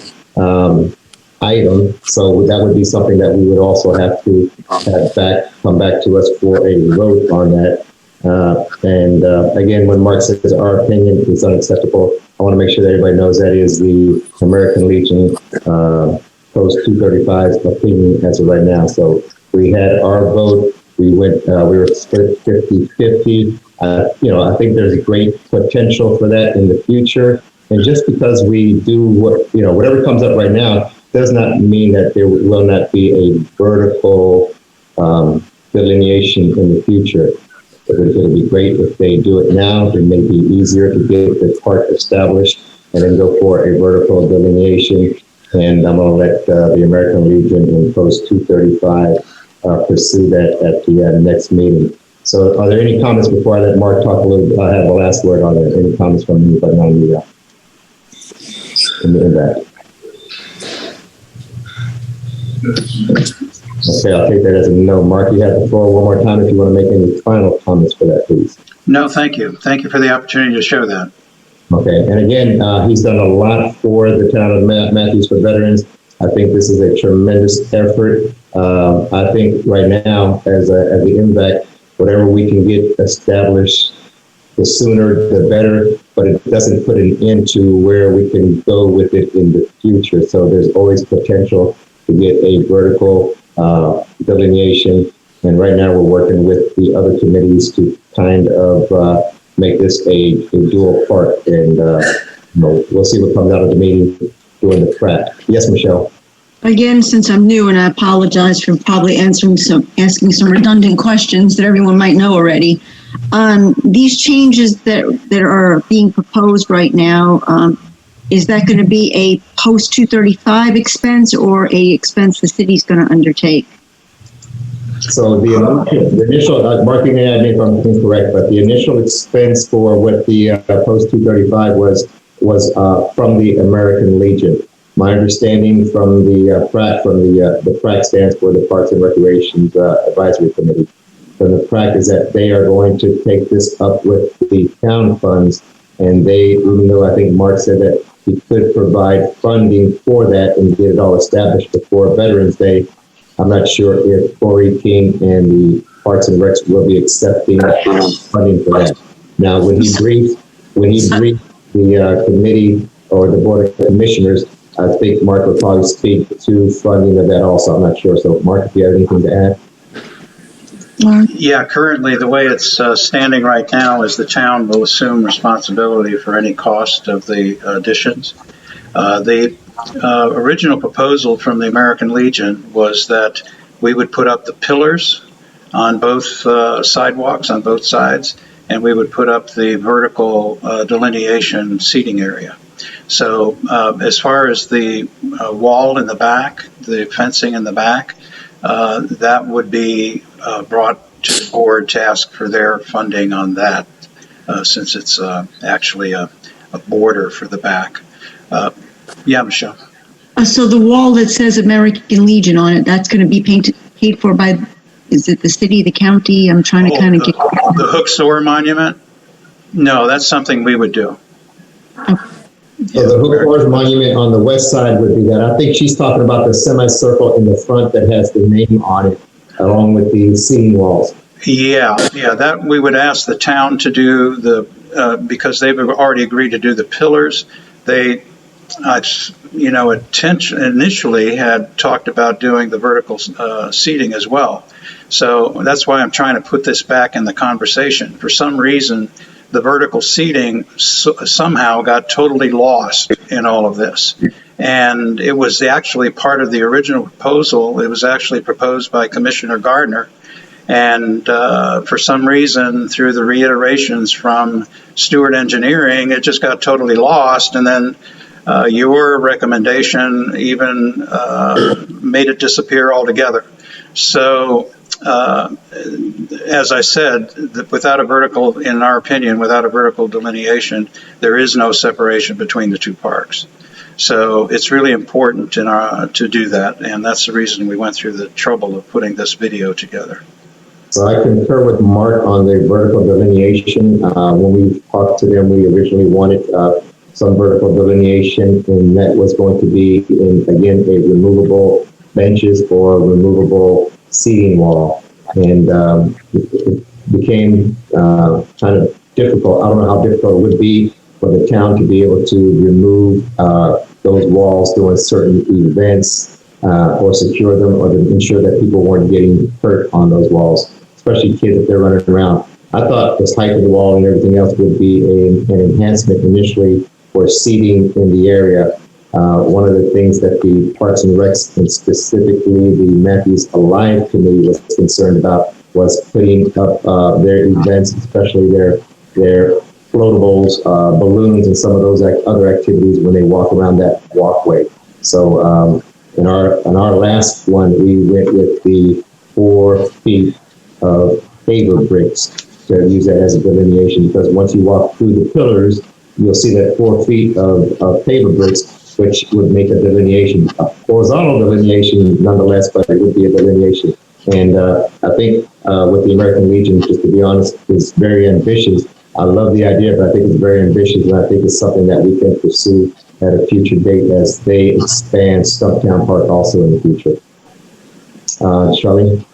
item. So that would be something that we would also have to come back to us for a vote on that. Again, when Mark says our opinion is unacceptable, I want to make sure that everybody knows that is the American Legion Post 235's opinion as of right now. So we had our vote. We were split 50-50. I think there's a great potential for that in the future. And just because we do whatever comes up right now does not mean that there will not be a vertical delineation in the future. It'll be great if they do it now. It may be easier to get the park established and then go for a vertical delineation. And I'm going to let the American Legion in Post 235 pursue that at the next meeting. So are there any comments before I let Mark talk a little bit? I have the last word on it. Any comments from anybody on the in that? Okay, I'll take that as a no. Mark, you have the floor one more time if you want to make any final comments for that, please. No, thank you. Thank you for the opportunity to show that. Okay, and again, he's done a lot for the town of Matthews for veterans. I think this is a tremendous effort. I think right now, as the MVAC, whatever we can get established, the sooner the better, but it doesn't put an end to where we can go with it in the future. So there's always potential to get a vertical delineation. And right now we're working with the other committees to kind of make this a dual park. And we'll see what comes out of the meeting during the prep. Yes, Michelle. Again, since I'm new, and I apologize for probably asking some redundant questions that everyone might know already. These changes that are being proposed right now, is that going to be a post 235 expense or a expense the city's going to undertake? So the initial, Mark, you may if I'm incorrect, but the initial expense for what the post 235 was from the American Legion. My understanding from the PRAC stands for the Parks and Recreation Advisory Committee. From the PRAC is that they are going to take this up with the town funds, and they, even though I think Mark said that he could provide funding for that and get it all established before Veterans Day, I'm not sure if Corey King and the Parks and Recs will be accepting funding for that. Now, when he briefed the committee or the Board of Commissioners, I think Mark will probably speak to funding of that also. I'm not sure. So, Mark, if you have anything to add? Yeah, currently the way it's standing right now is the town will assume responsibility for any cost of the additions. The original proposal from the American Legion was that we would put up the pillars on both sidewalks on both sides, and we would put up the vertical delineation seating area. So as far as the wall in the back, the fencing in the back, that would be brought to the board to ask for their funding on that, since it's actually a border for the back. Yeah, Michelle. So the wall that says American Legion on it, that's going to be paid for by, is it the city, the county? I'm trying to kind of get... The Hook Soar Monument? No, that's something we would do. Okay. So the Hook Soar Monument on the west side would be that. I think she's talking about the semicircle in the front that has the name on it, along with the seating walls. Yeah, that we would ask the town to do the, because they've already agreed to do the pillars. They, initially had talked about doing the vertical seating as well. So that's why I'm trying to put this back in the conversation. For some reason, the vertical seating somehow got totally lost in all of this. And it was actually part of the original proposal. It was actually proposed by Commissioner Gardner. And for some reason, through the reiterations from Stewart Engineering, it just got totally lost. And then your recommendation even made it disappear altogether. So as I said, without a vertical, in our opinion, without a vertical delineation, there is no separation between the two parks. So it's really important to do that, and that's the reason we went through the trouble of putting this video together. So I concur with Mark on the vertical delineation. When we talked to them, we originally wanted some vertical delineation, and that was going to be, again, a removable benches or removable seating wall. And it became kind of difficult. I don't know how difficult it would be for the town to be able to remove those walls during certain events or secure them, or to ensure that people weren't getting hurt on those walls, especially kids if they're running around. I thought this height of the wall and everything else would be an enhancement initially for seating in the area. One of the things that the Parks and Recs, and specifically the Matthews Alive Committee, was concerned about was putting up their events, especially their floatables, balloons, and some of those other activities when they walk around that walkway. So in our last one, we went with the 4 feet of paver bricks to use that as a delineation, because once you walk through the pillars, you'll see that 4 feet of paver bricks, which would make a delineation, a horizontal delineation nonetheless, but it would be a delineation. And I think with the American Legion, just to be honest, is very ambitious. I love the idea, but I think it's very ambitious, and I think it's something that we can pursue at a future date as they expand Stumptown Park also in the future. Charlene?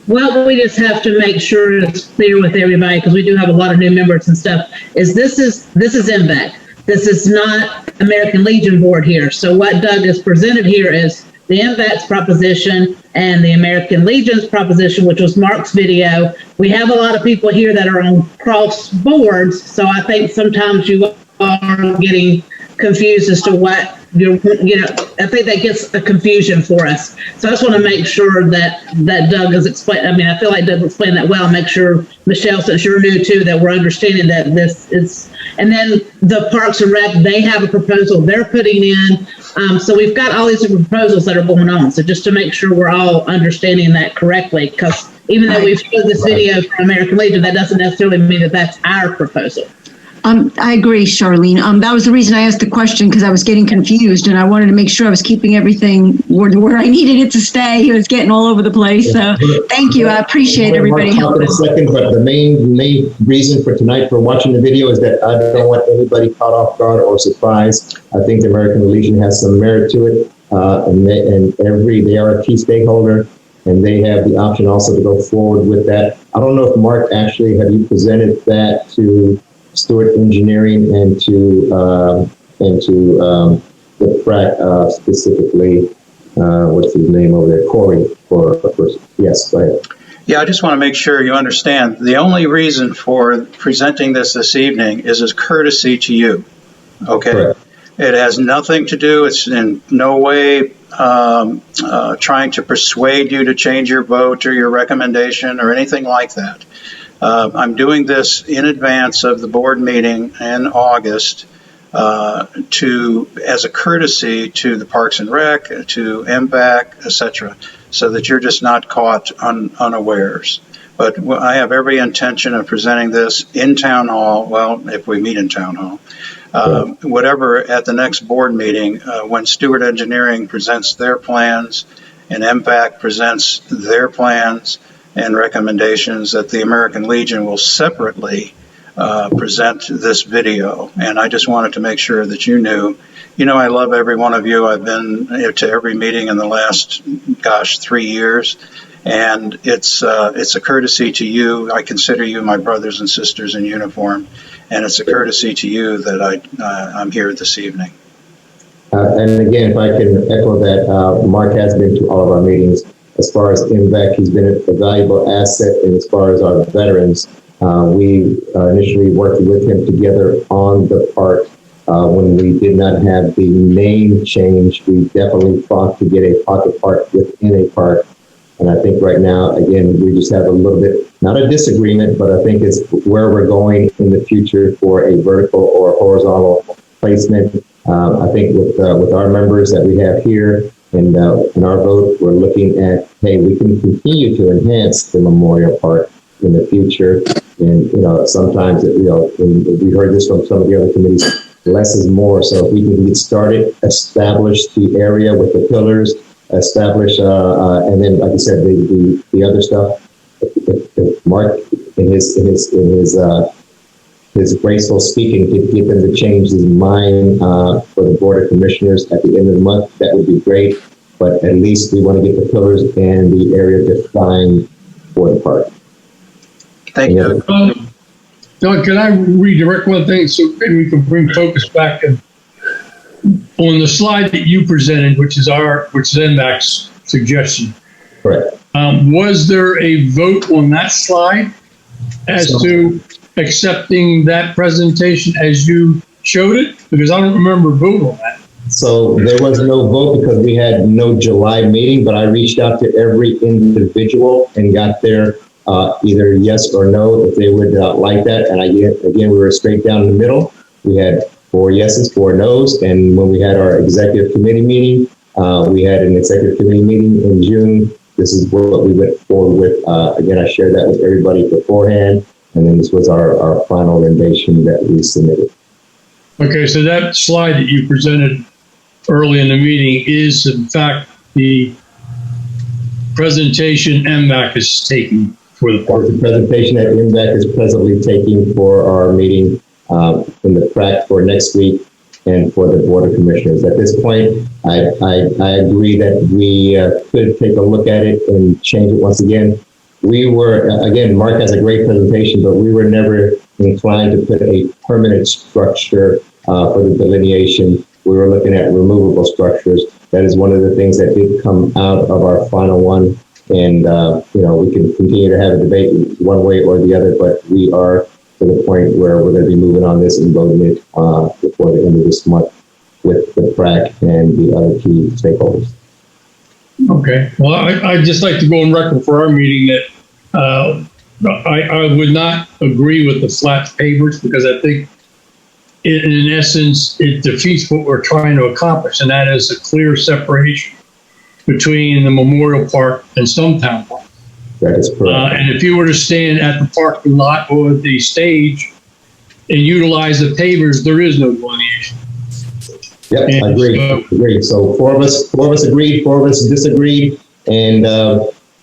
Well, we just have to make sure it's clear with everybody, because we do have a lot of new members and stuff, this is MVAC. This is not American Legion board here. So what Doug has presented here is the MVAC's proposition and the American Legion's proposition, which was Mark's video. We have a lot of people here that are on cross boards, so I think sometimes you are getting confused as to what I think that gets a confusion for us. So I just want to make sure that Doug has explained. I mean, I feel like Doug explained that well. Make sure, Michelle, since you're new too, that we're understanding that this is. And then the Parks and Rec, they have a proposal they're putting in. So we've got all these proposals that are going on. So just to make sure we're all understanding that correctly, because even though we've showed this video for American Legion, that doesn't necessarily mean that that's our proposal. I agree, Charlene. That was the reason I asked the question, because I was getting confused and I wanted to make sure I was keeping everything where I needed it to stay. It was getting all over the place. So thank you. I appreciate everybody helping. But the main reason for tonight for watching the video is that I don't want anybody caught off guard or surprised. I think the American Legion has some merit to it, and they are a key stakeholder, and they have the option also to go forward with that. I don't know if Mark, actually, have you presented that to Stewart Engineering and to the FRAC specifically? What's his name over there? Corey. Yes, right. Yeah, I just want to make sure you understand. The only reason for presenting this evening is as courtesy to you. Okay. Correct. It has nothing to do. It's in no way trying to persuade you to change your vote or your recommendation or anything like that. I'm doing this in advance of the board meeting in August as a courtesy to the Parks and Rec, to MVAC, etc., so that you're just not caught unawares. But I have every intention of presenting this in Town Hall, well, if we meet in Town Hall, whatever, at the next board meeting, when Stewart Engineering presents their plans and MVAC presents their plans and recommendations, that the American Legion will separately present this video. And I just wanted to make sure that you knew. You know, I love every one of you. I've been to every meeting in the last, 3 years. And it's a courtesy to you. I consider you my brothers and sisters in uniform. And it's a courtesy to you that I'm here this evening. And again, if I can echo that, Mark has been to all of our meetings. As far as MVAC, he's been a valuable asset. And as far as our veterans, we initially worked with him together on the park. When we did not have the name change, we definitely fought to get a pocket park within a park. And I think right now, again, we just have a little bit, not a disagreement, but I think it's where we're going in the future for a vertical or horizontal placement. I think with our members that we have here, And in our vote, we're looking at, hey, we can continue to enhance the Memorial Park in the future. And, sometimes, and we heard this from some of the other committees, less is more. So if we can get started, establish the area with the pillars, establish, and then, like I said, the other stuff, if Mark in his graceful speaking could get them to change his mind for the Board of Commissioners at the end of the month, that would be great. But at least we want to get the pillars and the area defined for the park. Thank you. Doug, can I redirect one thing so maybe we can bring focus back on the slide that you presented, which is NVAC's suggestion. Correct. Was there a vote on that slide as to accepting that presentation as you showed it? Because I don't remember voting on that. So there was no vote because we had no July meeting, but I reached out to every individual and got their either yes or no if they would like that. And again, we were straight down the middle. We had 4 yeses, 4 nos. And when we had our executive committee meeting, we had an executive committee meeting in June. This is what we went forward with. Again, I shared that with everybody beforehand. And then this was our final rendition that we submitted. Okay, so that slide that you presented early in the meeting is, in fact, the presentation NVAC is taking for the park. The presentation that NVAC is presently taking for our meeting in the PRAC for next week and for the Board of Commissioners. At this point, I agree that we could take a look at it and change it once again. We were, again, Mark has a great presentation, but we were never inclined to put a permanent structure for the delineation. We were looking at removable structures. That is one of the things that did come out of our final one. And, we can continue to have a debate one way or the other, but we are to the point where we're going to be moving on this and voting it before the end of this month with the PRAC and the other key stakeholders. Okay. Well, I'd just like to go on record for our meeting that I would not agree with the flat pavers because I think in essence, it defeats what we're trying to accomplish, and that is a clear separation between the Memorial Park and Stumptown Park. That is correct. And if you were to stand at the parking lot or the stage and utilize the pavers, there is no delineation. Yep, I agree. So 4 of us agreed, 4 of us disagreed, and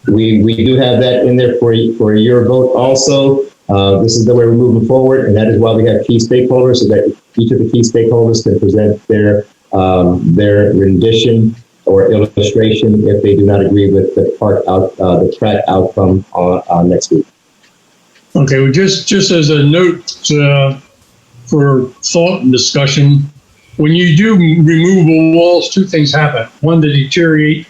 we do have that in there for your vote also. This is the way we're moving forward, and that is why we have key stakeholders, so that each of the key stakeholders can present their rendition or illustration if they do not agree with the PRAC outcome on next week. Okay, well, just as a note for thought and discussion, when you do removable walls, 2 things happen. 1, they deteriorate,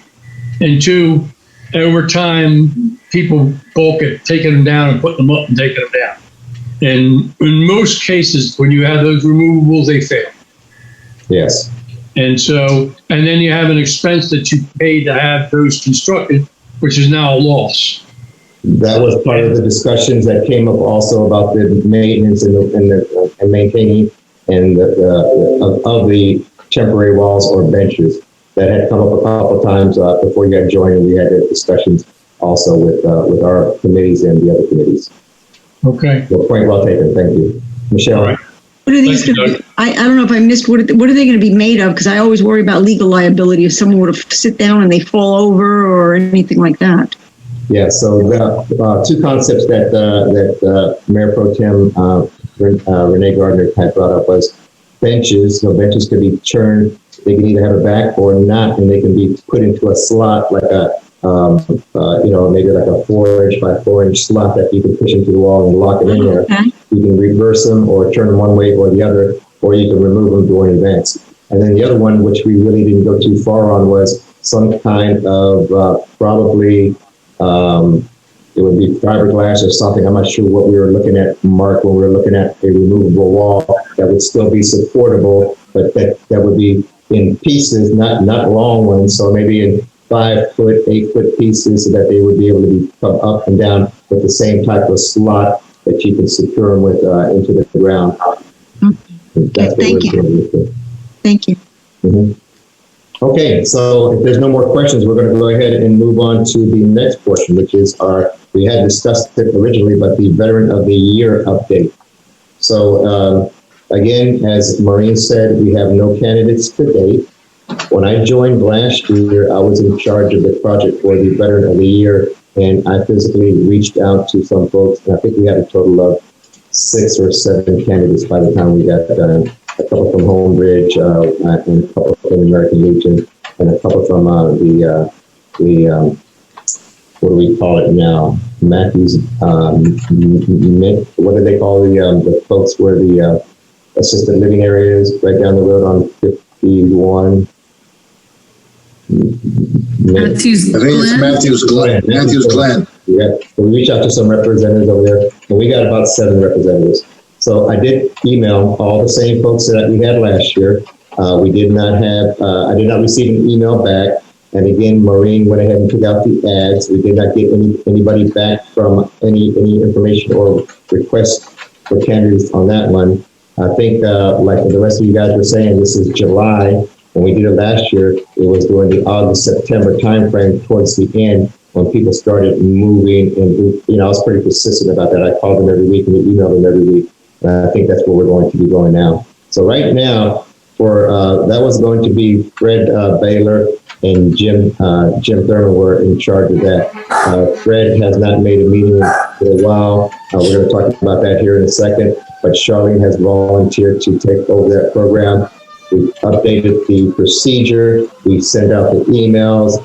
and 2, over time, people bulk at taking them down and putting them up and taking them down. And in most cases, when you have those removables, they fail. Yes. And so, and then you have an expense that you paid to have those constructed, which is now a loss. That was part of the discussions that came up also about the maintenance and maintaining and of the temporary walls or benches. That had come up a couple of times before you got joined, and we had discussions also with our committees and the other committees. Okay. Well, point well taken. Thank you, Michelle. All right. What are these? I don't know if I missed. What are they going to be made of? Because I always worry about legal liability if someone were to sit down and they fall over or anything like that. Yeah. So the 2 concepts that Mayor Pro Tem Renee Gardner had brought up was benches. So benches could be turned. They can either have a back or not, and they can be put into a slot like a maybe like a 4-inch by 4-inch slot that you can push into the wall and lock it in there. Okay. You can reverse them or turn them one way or the other, or you can remove them during events. And then the other one, which we really didn't go too far on, was some kind of probably it would be fiberglass or something. I'm not sure what we were looking at, Mark, when we were looking at a removable wall that would still be supportable, but that would be in pieces, not long ones. So maybe in 5-foot, 8-foot pieces, so that they would be able to be come up and down with the same type of slot that you can secure them with into the ground. Okay, thank you. Thank you. Mm-hmm. Okay, so if there's no more questions, we're going to go ahead and move on to the next portion, which is we had discussed it originally, but the Veteran of the Year update. So again, as Maureen said, we have no candidates to date. When I joined last year, I was in charge of the project for the Veteran of the Year, and I physically reached out to some folks, and I think we had a total of 6 or 7 candidates by the time we got done. A couple from Homebridge, and a couple from American Legion, and a couple from the what do we call it now? Matthews, what do they call the folks where the assisted living areas right down the road on 51? Matthews I think it's Glen. Matthews Glen. Matthews Glen. Yeah, so we reached out to some representatives over there, and we got about 7 representatives. So I did email all the same folks that we had last year. We did not have, I did not receive an email back. And again, Maureen went ahead and took out the ads. We did not get anybody back from any information or request for candidates on that one. I think, like the rest of you guys were saying, this is July. When we did it last year, it was during the August, September timeframe towards the end when people started moving. And, I was pretty persistent about that. I called them every week and we emailed them every week. I think that's where we're going to be going now. So right now, that was going to be Fred Baylor and Jim Thurman were in charge of that. Fred has not made a meeting for a while. We're going to talk about that here in a second. But Charlene has volunteered to take over that program. We've updated the procedure. We sent out the emails.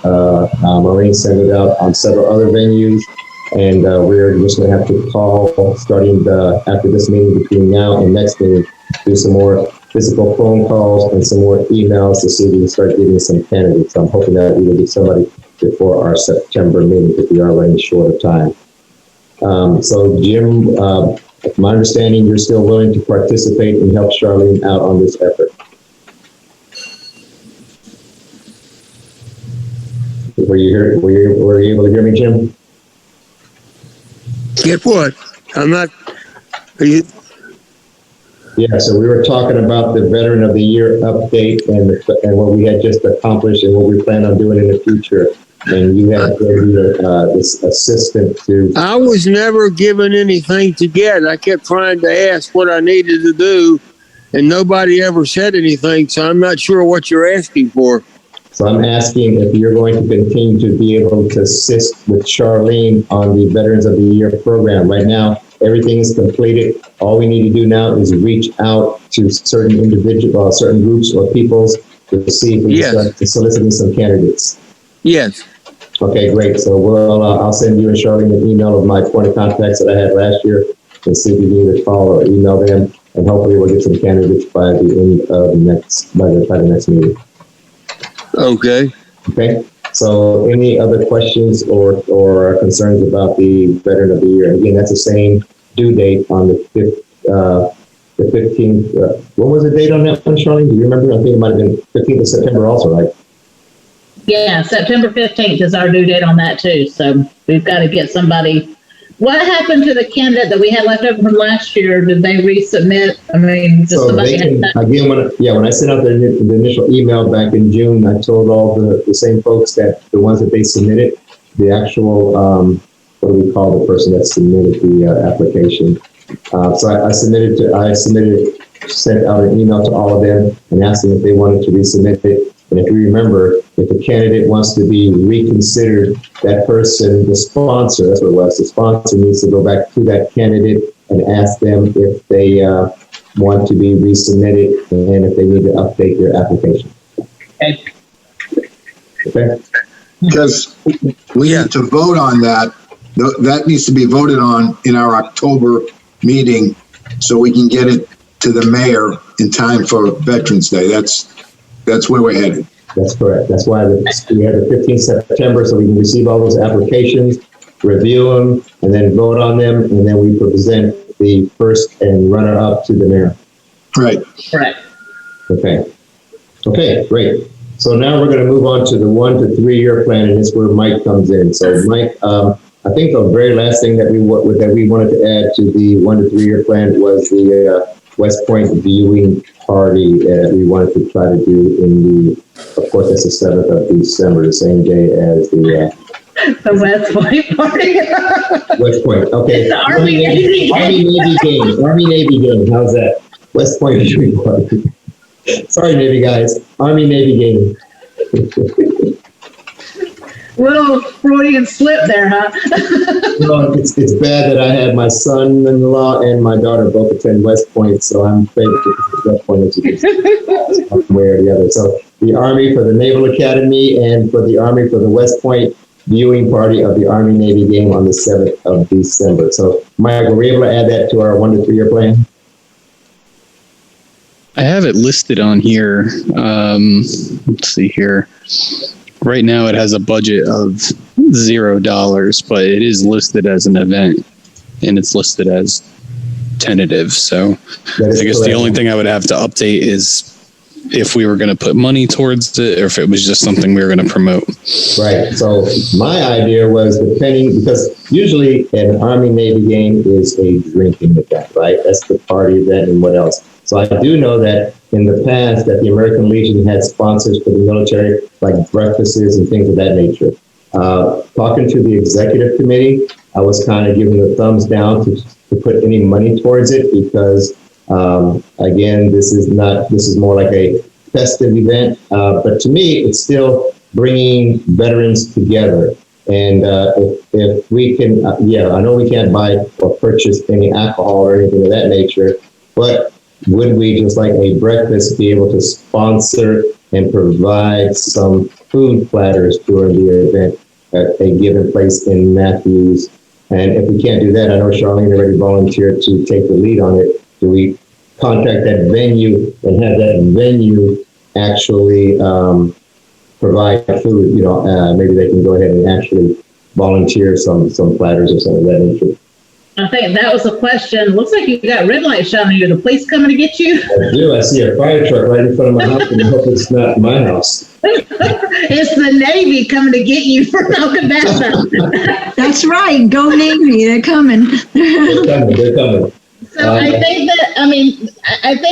Maureen sent it out on several other venues. And we're just going to have to call, starting after this meeting, between now and next meeting, do some more physical phone calls and some more emails to see if we can start getting some candidates. I'm hoping that we will get somebody before our September meeting, if we are running short of time. So Jim, my understanding, you're still willing to participate and help Charlene out on this effort. Were you able to hear me, Jim? Get what? I'm not. Are you? Yeah, so we were talking about the Veteran of the Year update and what we had just accomplished and what we plan on doing in the future. And you had this assistant to. I was never given anything to get. I kept trying to ask what I needed to do, and nobody ever said anything. So I'm not sure what you're asking for. So I'm asking if you're going to continue to be able to assist with Charlene on the Veterans of the Year program. Right now, everything is completed. All we need to do now is reach out to certain individuals, certain groups or peoples to see if we can start soliciting some candidates. Yes. Okay, great. So I'll send you and Charlene an email of my point of contacts that I had last year and see if we can either call or email them, and hopefully we'll get some candidates by the end of the next meeting. Okay. Okay. So any other questions or concerns about the Veteran of the Year? Again, that's the same due date on the 15th. What was the date on that one, Charlene? Do you remember? I think it might have been 15th of September also, right? Yeah, September 15th is our due date on that too. So we've got to get somebody. What happened to the candidate that we had left over from last year? Did they resubmit? I mean, just somebody again, when I sent out the initial email back in June, I told all the same folks that the ones that they submitted, the actual, what do we call the person that submitted the application? So I sent out an email to all of them and asked them if they wanted to resubmit it. And if you remember, if a candidate wants to be reconsidered, that person, the sponsor, that's what it was, the sponsor needs to go back to that candidate and ask them if they want to be resubmitted and if they need to update their application. Okay? Because we need to vote on that. That needs to be voted on in our October meeting so we can get it to the mayor in time for Veterans Day. That's where we're headed. That's correct. That's why we had the 15th September so we can receive all those applications, review them, and then vote on them, and then we present the first and runner-up to the mayor. Right. Correct. Okay. Okay, great. So now we're going to move on to the 1 to 3 year plan, and it's where Mike comes in. So Mike, I think the very last thing that we wanted to add to the 1 to 3 year plan was the West Point viewing party we wanted to try to do of course, that's the 7th of December, the same day as the West Point party. West Point, okay. It's the Army Navy game. Army Navy game. How's that? West Point viewing party. Sorry, Navy guys. Army Navy game. Little Freudian slip there, huh? No, it's bad that I had my son-in-law and my daughter both attend West Point, so I'm thankful for West Point one way or the other. So the Army for the Naval Academy and for the Army for the West Point viewing party of the Army Navy game on the 7th of December. So, Mike, were we able to add that to our 1 to 3 year plan? I have it listed on here. Let's see here. Right now it has a budget of $0, but it is listed as an event and it's listed as tentative. So I guess the only thing I would have to update is if we were going to put money towards it or if it was just something we were going to promote. Right. So my idea was because usually an Army Navy game is a drinking event, right? That's the party event and what else. So I do know that in the past that the American Legion had sponsors for the military, like breakfasts and things of that nature. Talking to the executive committee, I was kind of giving a thumbs down to put any money towards it because, again, this is more like a festive event. But to me, it's still bringing veterans together. And if we can, I know we can't buy or purchase any alcohol or anything of that nature, but would we, just like a breakfast, be able to sponsor and provide some food platters during the event at a given place in Matthews? And if we can't do that, I know Charlene already volunteered to take the lead on it. Do we contact that venue and have that venue actually provide food? Maybe they can go ahead and actually volunteer some platters or something of that nature. I think that was a question. Looks like you got red light shining you. The police coming to get you? I do. I see a fire truck right in front of my house, and I hope it's not my house. It's the Navy coming to get you for knocking that stuff. That's right. Go Navy. They're coming. They're coming. So I think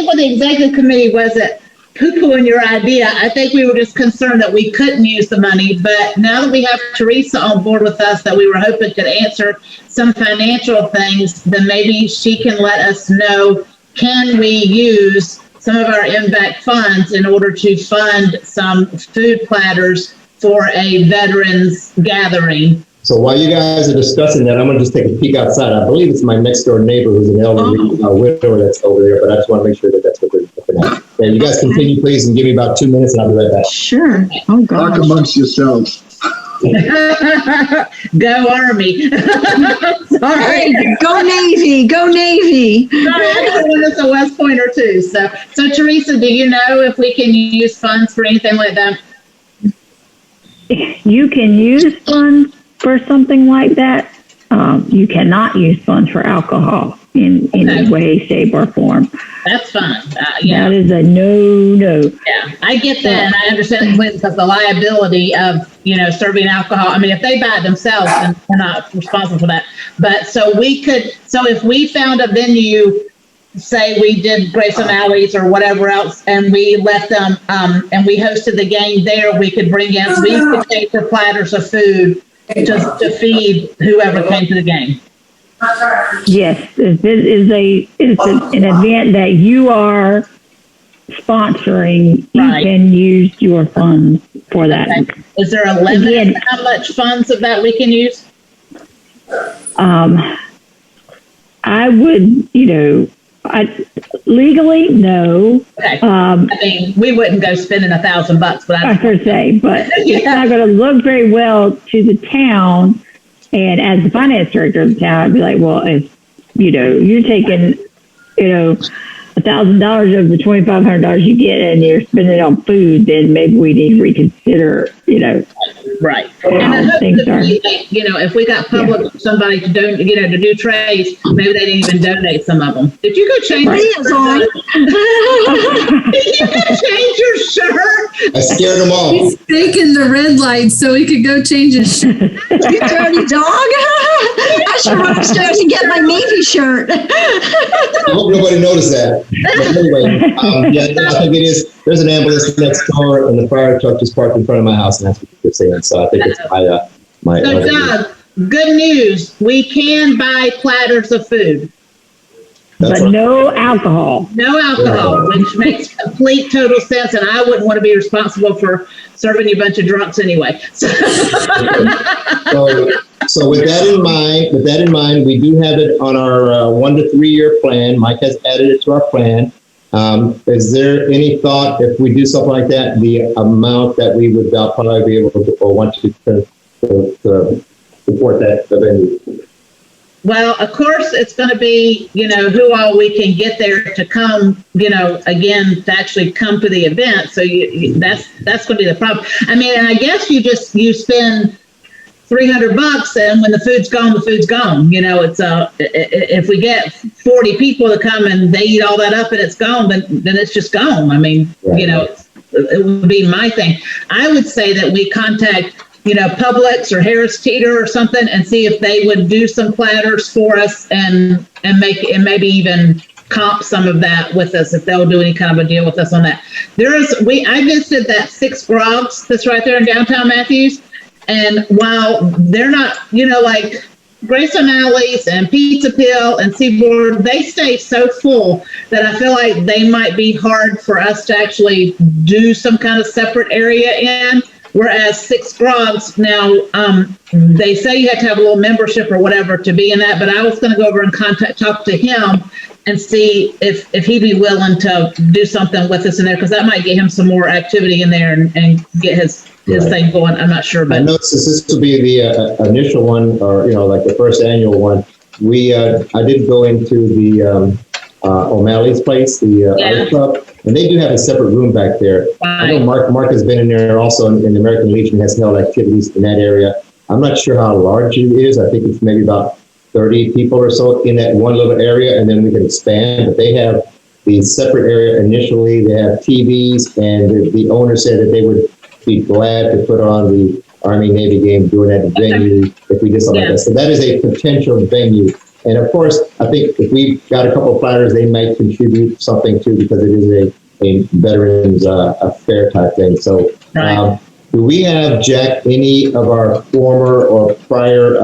what the executive committee wasn't poo-pooing your idea. I think we were just concerned that we couldn't use the money. But now that we have Teresa on board with us, that we were hoping could answer some financial things, then maybe she can let us know, can we use some of our MVAC funds in order to fund some food platters for a veterans gathering? So while you guys are discussing that, I'm going to just take a peek outside. I believe it's my next door neighbor who's an elderly widower that's over there, but I just want to make sure that that's what they're looking at. Okay, you guys continue, please, and give me about 2 minutes, and I'll be right back. Sure. Oh, God. Talk amongst yourselves. Go Army. Sorry. Go Navy. Go Navy. Sorry, I just want us a West Pointer too. So Teresa, do you know if we can use funds for anything like that? You can use funds for something like that. You cannot use funds for alcohol in any way, shape, or form. That's fine. That is a no. Yeah, I get that, and I understand completely because the liability of serving alcohol. I mean, if they buy it themselves, then we're not responsible for that. But so if we found a venue, say we did Grace O'Malley's or whatever else, and we let them and we hosted the game there, we could take the platters of food just to feed whoever came to the game. Yes, it is an event that you are sponsoring. Right. You can use your funds for that. Okay. Is there a limit to how much funds of that we can use? I would, legally, no. Okay. I mean, we wouldn't go spending $1,000, but I should say, but it's not going to look very well to the town. And as the finance director of the town, I'd be like, well, if you're taking, $1,000 of the $2,500 you get and you're spending it on food, then maybe we need to reconsider, right. how things are. If we got public somebody to do trays, maybe they didn't even donate some of them. Did you go change your shirt? Did you go change your shirt? I scared them all. He's faking the red light so he could go change his shirt. You dirty dog. I I should run upstairs and get my Navy shirt. I hope nobody noticed that. But anyway, yeah, I think it is. There's an ambulance next door, and the fire truck just parked in front of my house, and that's what they're saying. So I think it's my. So, Doug, good news. We can buy platters of food. That's But right. no alcohol. No alcohol, which makes complete total sense, and I wouldn't want to be responsible for serving you a bunch of drunks anyway. So with that in mind, we do have it on our 1 to 3 year plan. Mike has added it to our plan. Is there any thought, if we do something like that, the amount that we would probably be able to or want to support that venue? Well, of course, it's going to be, who all we can get there to come, again, to actually come to the event. So that's going to be the problem. I mean, and I guess you spend $300, and when the food's gone, the food's gone. It's if we get 40 people to come and they eat all that up and it's gone, then it's just gone. I mean, right. It would be my thing. I would say that we contact Publix or Harris Teeter or something, and see if they would do some platters for us and maybe even comp some of that with us, if they'll do any kind of a deal with us on that. I visited that Six Grogs that's right there in downtown Matthews, and while they're not, like Grace O'Malley's and Pizza Pill and Seaboard, they stay so full that I feel like they might be hard for us to actually do some kind of separate area in. Whereas Six Grogs, now, they say you have to have a little membership or whatever to be in that, but I was going to go over and talk to him and see if he'd be willing to do something with us in there, because that might get him some more activity in there and get his thing going. I'm not sure. But I know since this will be the initial one, or, like the first annual one, I did go into the O'Malley's place, the art club. And they do have a separate room back there. I know Mark has been in there also, in the American Legion has held activities in that area. I'm not sure how large it is. I think it's maybe about 30 people or so in that one little area, and then we can expand. But they have the separate area initially. They have TVs, and the owner said that they would be glad to put on the Army-Navy game during that venue if we did something like that. So that is a potential venue. And of course, I think if we've got a couple of platters, they might contribute something too, because it is a veterans affair type thing. So, do we have, Jack, any of our former or prior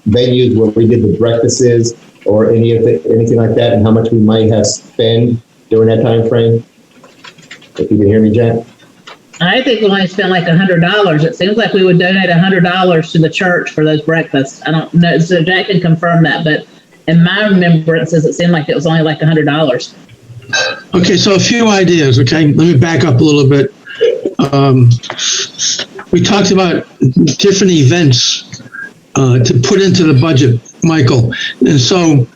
venues where we did the breakfasts or anything like that, and how much we might have spent during that time frame? If you can hear me, Jack. I think we only spent like $100. It seems like we would donate $100 to the church for those breakfasts. I don't know, so Jack can confirm that, but in my remembrances, it seemed like it was only like $100. Okay, so a few ideas, okay? Let me back up a little bit. We talked about different events to put into the budget, Michael. And so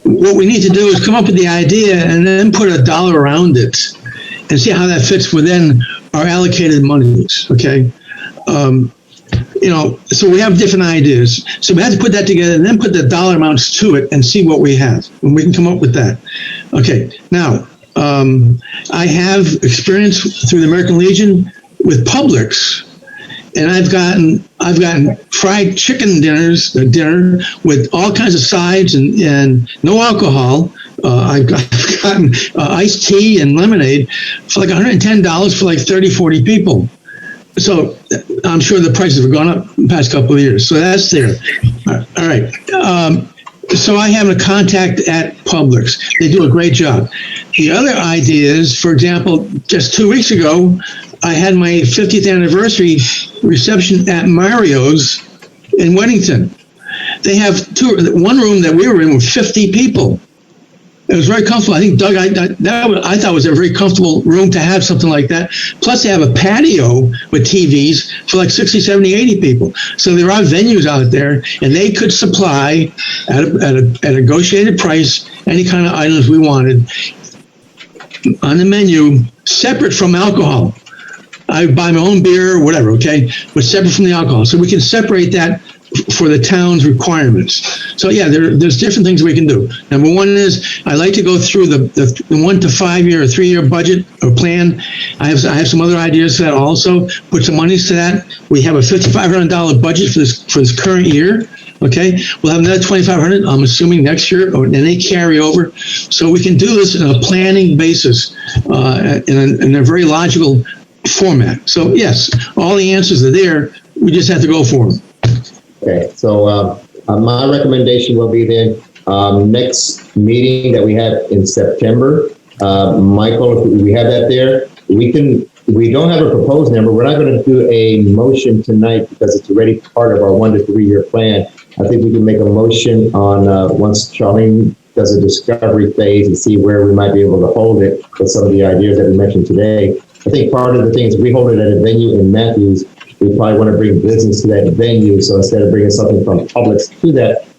what we need to do is come up with the idea and then put a dollar around it and see how that fits within our allocated monies, okay? So we have different ideas. So we have to put that together and then put the dollar amounts to it and see what we have. And we can come up with that. Okay, now, I have experience through the American Legion with Publix, and I've gotten fried chicken dinner with all kinds of sides and no alcohol. I've gotten iced tea and lemonade for like $110 for like 30, 40 people. So I'm sure the prices have gone up the past couple of years. So that's there. All right. So I have a contact at Publix. They do a great job. The other idea is, for example, just 2 weeks ago, I had my 50th anniversary reception at Mario's in Weddington. They have one room that we were in with 50 people. It was very comfortable. I think, Doug, I thought it was a very comfortable room to have something like that. Plus, they have a patio with TVs for like 60, 70, 80 people. So there are venues out there, and they could supply at a negotiated price any kind of items we wanted on the menu, separate from alcohol. I buy my own beer or whatever, okay, but separate from the alcohol. So we can separate that for the town's requirements. So yeah, there's different things we can do. Number one is I like to go through the 1 to 5 year or 3 year budget or plan. I have some other ideas for that also. Put some monies to that. We have a $5,500 budget for this current year. Okay, we'll have another 2,500. I'm assuming next year, or then they carry over, so we can do this in a planning basis, in a very logical format. So yes, all the answers are there. We just have to go for them. Okay, so my recommendation will be then next meeting that we have in September. Michael, if we have that there, we don't have a proposed number. We're not going to do a motion tonight because it's already part of our 1 to 3 year plan. I think we can make a motion on once Charlene does a discovery phase and see where we might be able to hold it with some of the ideas that we mentioned today. I think part of the things, we hold it at a venue in Matthews, we probably want to bring business to that venue. So instead of bringing something from Publix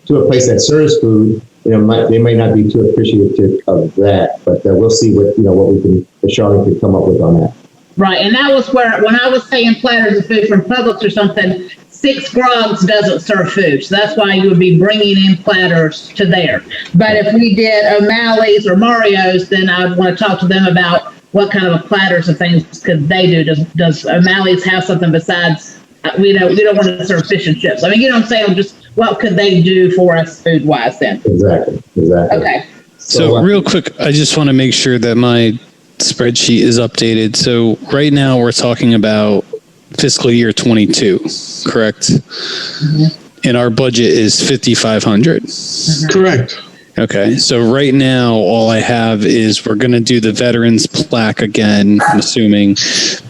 to a place that serves food, they may not be too appreciative of that, but we'll see what Charlene can come up with on that. Right, and that was where, when I was saying platters of food from Publix or something, Six Frogs doesn't serve food, so that's why you would be bringing in platters to there. But if we did O'Malley's or Mario's, then I'd want to talk to them about what kind of platters and things could they do. Does O'Malley's have something besides, we don't want to serve fish and chips. I mean, you know what I'm saying? Just what could they do for us food-wise then? Exactly. Okay. So real quick, I just want to make sure that my spreadsheet is updated. So right now we're talking about fiscal year 22, correct? Mm-hmm. And our budget is 5,500. Mm-hmm. Correct. Okay. So right now all I have is we're going to do the veterans plaque again. I'm assuming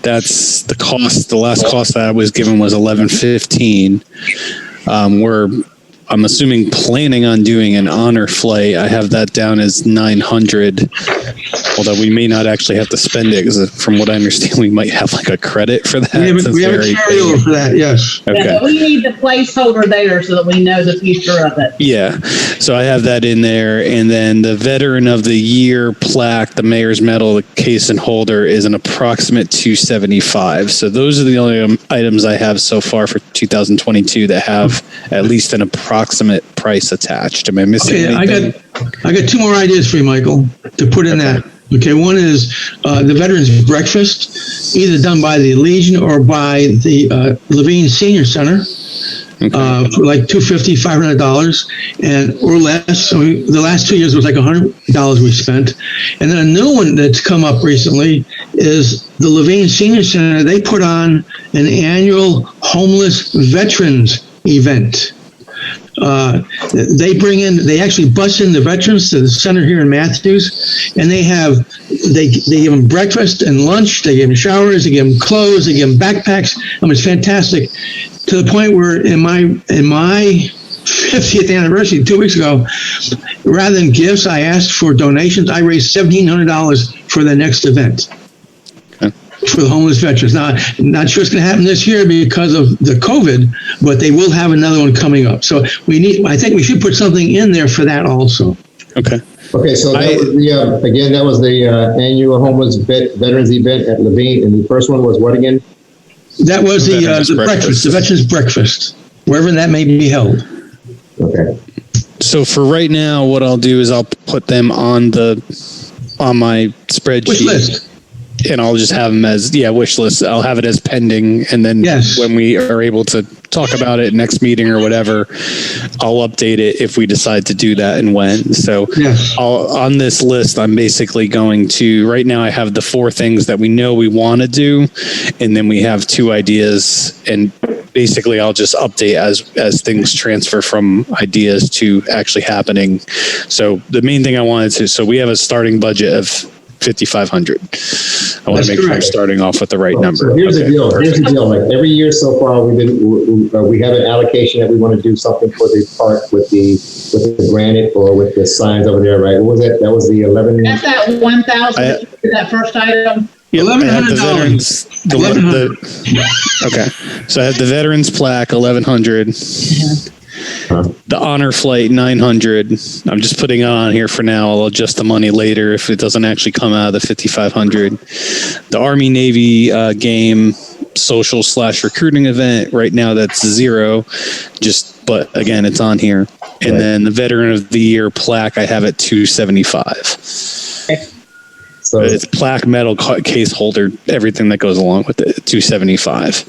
that's the cost. The last cost that I was given was $1,115. I'm assuming planning on doing an honor flight. I have that down as 900, although we may not actually have to spend it because from what I understand, we might have like a credit for that. We have a carryover for that, yes. Okay. Yeah, but we need the placeholder there so that we know the future of it. Yeah. So I have that in there. And then the Veteran of the Year plaque, the Mayor's Medal, the case and holder is an approximate $275. So those are the only items I have so far for 2022 that have at least an approximate price attached. Am I missing anything? I got two more ideas for you, Michael, to put in that. Okay, one is the Veterans Breakfast, either done by the Legion or by the Levine Senior Center, for like $250, $500, and or less. So the last 2 years was like $100 we spent. And then a new one that's come up recently is the Levine Senior Center. They put on an annual homeless veterans event. They actually bus in the veterans to the center here in Matthews, and they give them breakfast and lunch, they give them showers, they give them clothes, they give them backpacks. I mean, it's fantastic, to the point where in my 50th anniversary 2 weeks ago, rather than gifts, I asked for donations. I raised $1,700 for the next event. For the homeless veterans. Now, not sure it's going to happen this year because of the COVID, but they will have another one coming up. So I think we should put something in there for that also. Okay. Okay, so that was the annual homeless veterans event at Levine, and the first one was what again? That was the breakfast, the veterans breakfast, wherever that may be held. Okay. So for right now, what I'll do is I'll put them on my spreadsheet. Wish list. And I'll just have them as, wish list. I'll have it as pending. And then when we are able to talk about it next meeting or whatever, I'll update it if we decide to do that and when. So on this list, I'm basically going to, right now I have the 4 things that we know we want to do. And then we have 2 ideas, and basically I'll just update as things transfer from ideas to actually happening. So the main thing I wanted to, so we have a starting budget of 5,500. I want to make sure I'm starting off with the right number. So here's the deal. Like every year so far, we have an allocation that we want to do something for the park with the granite or with the signs over there, right? What was that? That was the 11. That's that 1,000. That first item. $1,100. Okay, so I have the veterans plaque, 1,100. The honor flight, 900. I'm just putting it on here for now. I'll adjust the money later if it doesn't actually come out of the 5,500. The Army Navy game social / recruiting event, right now that's 0. But again, it's on here. And then the Veteran of the Year plaque, I have at 275. Okay. So it's plaque, medal, case holder, everything that goes along with it, 275.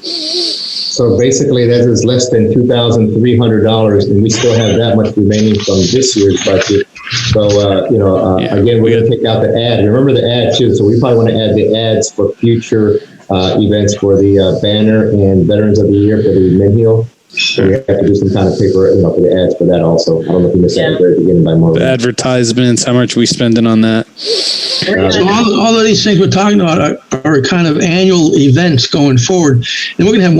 So basically, that is less than $2,300, and we still have that much remaining from this year's budget. So, again, we're going to take out the ad. Remember the ad, too. So we probably want to add the ads for future events for the banner and Veterans of the Year for the Mid-Hill. So we have to do some kind of paper, for the ads for that also. I don't know if you missed that at the very beginning by more. The advertisements, how much we spending on that? So all of these things we're talking about are kind of annual events going forward, and we're going to have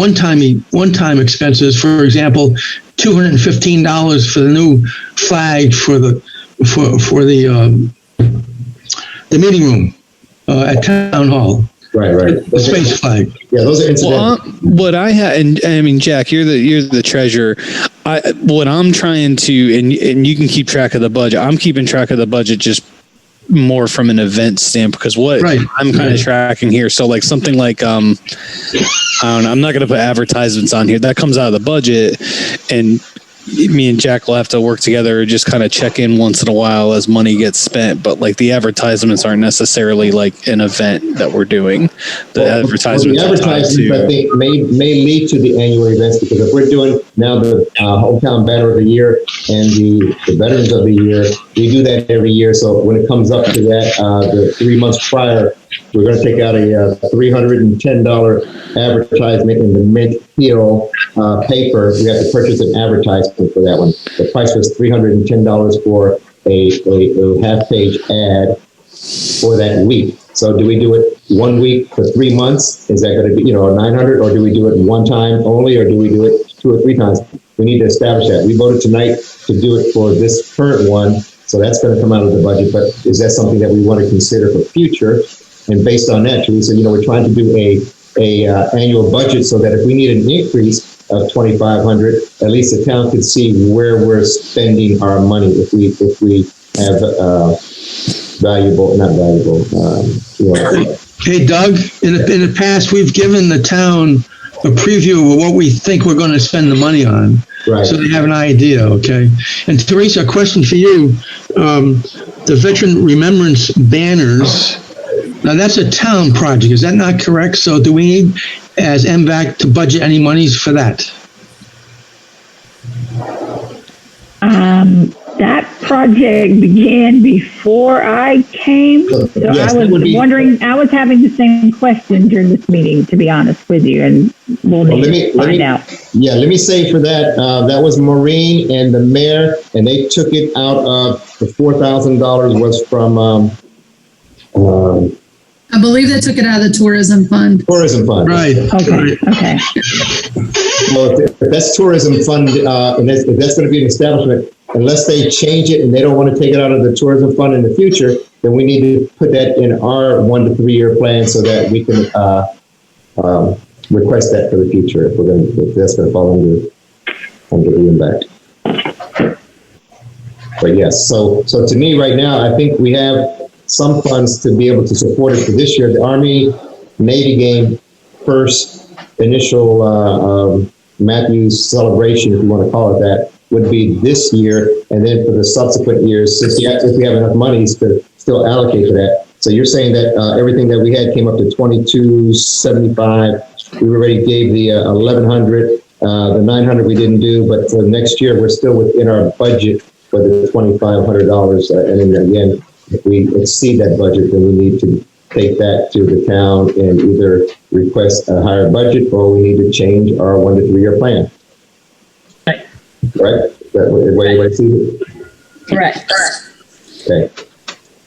one-time expenses. For example, $215 for the new flag for the meeting room at Town Hall. Right. The space flag. Yeah, those are incidental. What I had, and I mean, Jack, you're the treasurer. What I'm trying to, and you can keep track of the budget. I'm keeping track of the budget just more from an event standpoint, because I'm kind of tracking here. So like something like, I don't know, I'm not going to put advertisements on here. That comes out of the budget, and me and Jack will have to work together, just kind of check in once in a while as money gets spent. But like the advertisements aren't necessarily like an event that we're doing. The advertisements I think may lead to the annual events, because if we're doing now the Hometown Banner of the Year and the Veterans of the Year, we do that every year. So when it comes up to that, the 3 months prior, we're going to take out a $310 advertisement in the Mid-Hill paper. We have to purchase an advertisement for that one. The price was $310 for a half-page ad for that week. So do we do it 1 week for 3 months? Is that going to be, $900, or do we do it one time only, or do we do it 2 or 3 times? We need to establish that. We voted tonight to do it for this current one, so that's going to come out of the budget. But is that something that we want to consider for future? And based on that, Teresa, we're trying to do a annual budget so that if we need an increase of $2,500, at least the town can see where we're spending our money. If we have Hey, Doug, in the past, we've given the town a preview of what we think we're going to spend the money on. Right. So they have an idea, okay? And Teresa, a question for you. The Veteran Remembrance banners, now that's a town project, is that not correct? So do we need, as MVAC, to budget any monies for that? That project began before I came, so yes, I was wondering, I was having the same question during this meeting, to be honest with you, and we'll need to find out. Yeah, let me say for that, that was Maureen and the mayor, and they took it out of the $4,000 was from, I believe they took it out of the tourism fund. Tourism fund. Right. Okay. Well, if that's tourism fund, and if that's going to be an establishment, unless they change it and they don't want to take it out of the tourism fund in the future, then we need to put that in our 1 to 3 year plan so that we can request that for the future if that's going to fall under the impact. But yes, so to me right now, I think we have some funds to be able to support it for this year. The Army Navy game first initial Matthews celebration, if you want to call it that, would be this year, and then for the subsequent years, if we have enough money to still allocate to that. So you're saying that everything that we had came up to $2,275. We already gave the $1,100, the $900 we didn't do, but for next year we're still within our budget for the $2,500. And then again, if we exceed that budget, then we need to take that to the town and either request a higher budget, or we need to change our 1 to 3 year plan. Right? That way you see it? Correct.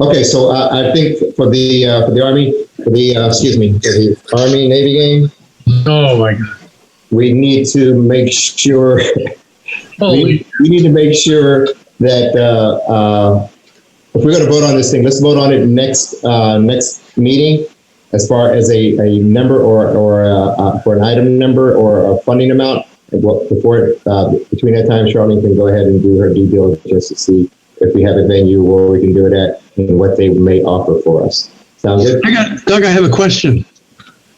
Okay, so I think for the Army, for the Army Navy game. Oh my God. We need to make sure. we need to make sure that if we're going to vote on this thing, let's vote on it next meeting, as far as a number or for an item number or a funding amount. Between that time, Charlene can go ahead and do her due diligence to see if we have a venue where we can do it at and what they may offer for us. Sound good? Doug, I have a question.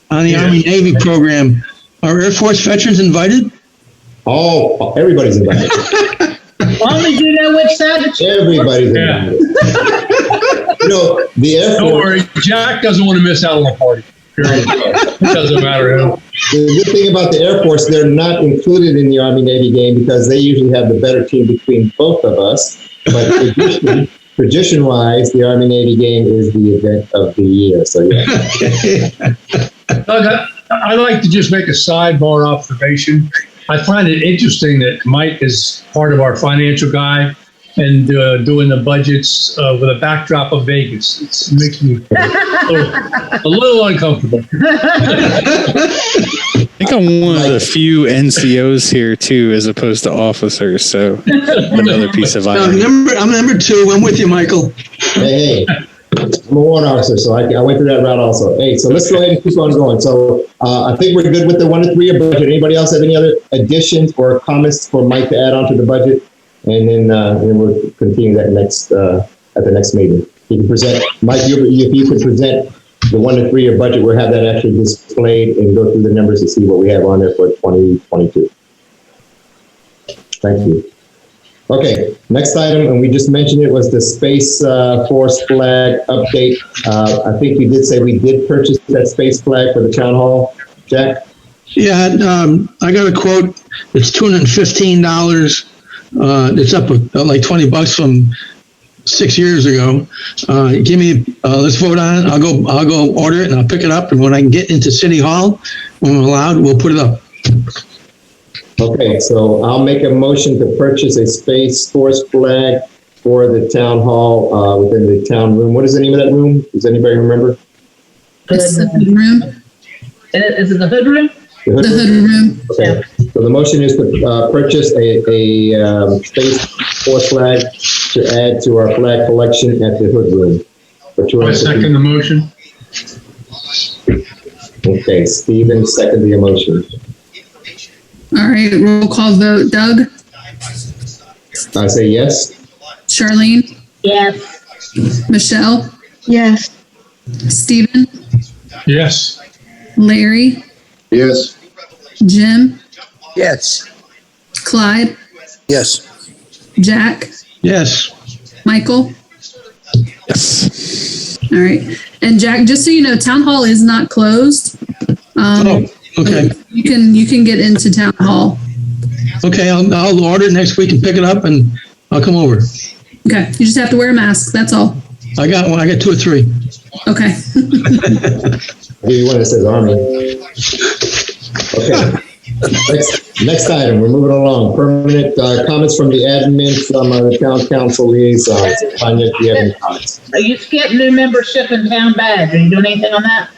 On the Army Navy program, are Air Force veterans invited? Oh, everybody's invited. Only do you know which side it's Everybody's invited. The Air Force. Don't worry, Jack doesn't want to miss out on the party. It doesn't matter who. the good thing about the Air Force, they're not included in the Army-Navy game because they usually have the better team between both of us. But tradition-wise, the Army-Navy game is the event of the year. So, yeah. Doug, I'd like to just make a sidebar observation. I find it interesting that Mike is part of our financial guy and doing the budgets with a backdrop of Vegas. It makes me a little uncomfortable. I think I'm one of the few NCOs here too, as opposed to officers. So another piece of irony. I'm number 2. I'm with you, Michael. Hey, I'm a warrant officer, so I went through that route also. Hey, so let's go ahead and keep on going. So I think we're good with the 1 to 3 year budget. Anybody else have any other additions or comments for Mike to add on to the budget? And then we'll continue that at the next meeting. You can present, Mike, if you could present the 1 to 3 year budget, we'll have that actually displayed and go through the numbers to see what we have on there for 2022. Thank you. Okay, next item, and we just mentioned it, was the Space Force flag update. I think you did say we did purchase that space flag for the town hall, Jack? Yeah, I got a quote. It's $215. It's up like $20 from 6 years ago. Give me, let's vote on it. I'll go order it and I'll pick it up. And when I can get into City Hall, when we're allowed, we'll put it up. Okay, so I'll make a motion to purchase a Space Force flag for the town hall within the town room. What is the name of that room? Does anybody remember? It's the hood room. Is it the hood room? The hood room? Okay, so the motion is to purchase a Space Force flag to add to our flag collection at the hood room. I second the motion. Okay, Stephen, second the motion. All right, roll call vote. Doug? I say yes. Charlene? Yes. Michelle? Yes. Stephen? Yes. Larry? Yes. Jim? Yes. Clyde? Yes. Jack? Yes. Michael? Yes. All right. And Jack, just so you know, town hall is not closed. Okay. You can get into town hall. Okay, I'll order it next week and pick it up, and I'll come over. Okay. You just have to wear a mask. That's all. I got 2 or 3. Okay. I'll give you one that says Army. Okay. Next item, we're moving along. Permanent comments from the admin from the town council liaisons. Tanya, do you have any comments? You skipped new membership and town badge. Are you doing anything on that?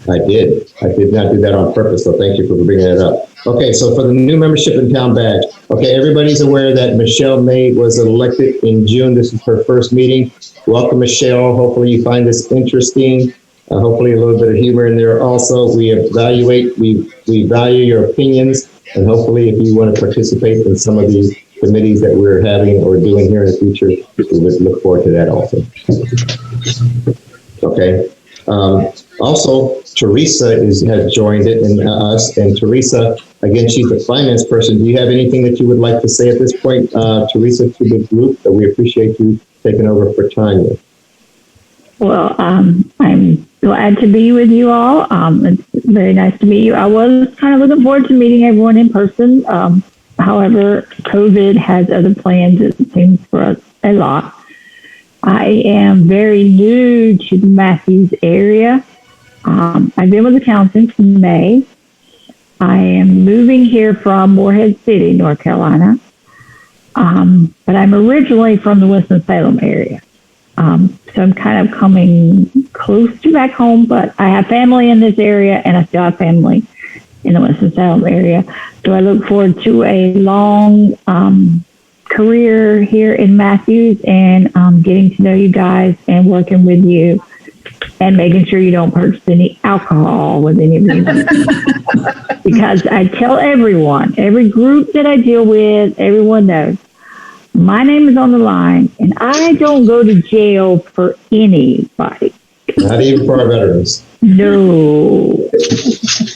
I did. I did not do that on purpose, so thank you for bringing that up. Okay, so for the new membership and town badge, okay, everybody's aware that Michelle May was elected in June. This is her first meeting. Welcome, Michelle. Hopefully you find this interesting. Hopefully a little bit of humor in there also. We evaluate, we value your opinions, and hopefully if you want to participate in some of the committees that we're having or doing here in the future, we would look forward to that also. Okay. Also, Teresa has joined it and us. And Teresa, again, she's the finance person. Do you have anything that you would like to say at this point, Teresa, to the group? That we appreciate you taking over for Tanya. Well, I'm glad to be with you all. It's very nice to meet you. I was kind of looking forward to meeting everyone in person. However, COVID has other plans, it seems, for us a lot. I am very new to the Matthews area. I've been with the town since May. I am moving here from Morehead City, North Carolina. But I'm originally from the Winston-Salem area. So I'm kind of coming close to back home, but I have family in this area and I still have family in the Winston-Salem area. So I look forward to a long career here in Matthews and getting to know you guys and working with you and making sure you don't purchase any alcohol with any of you. Because I tell everyone, every group that I deal with, everyone knows, my name is on the line, and I don't go to jail for anybody. Not even for our veterans. No.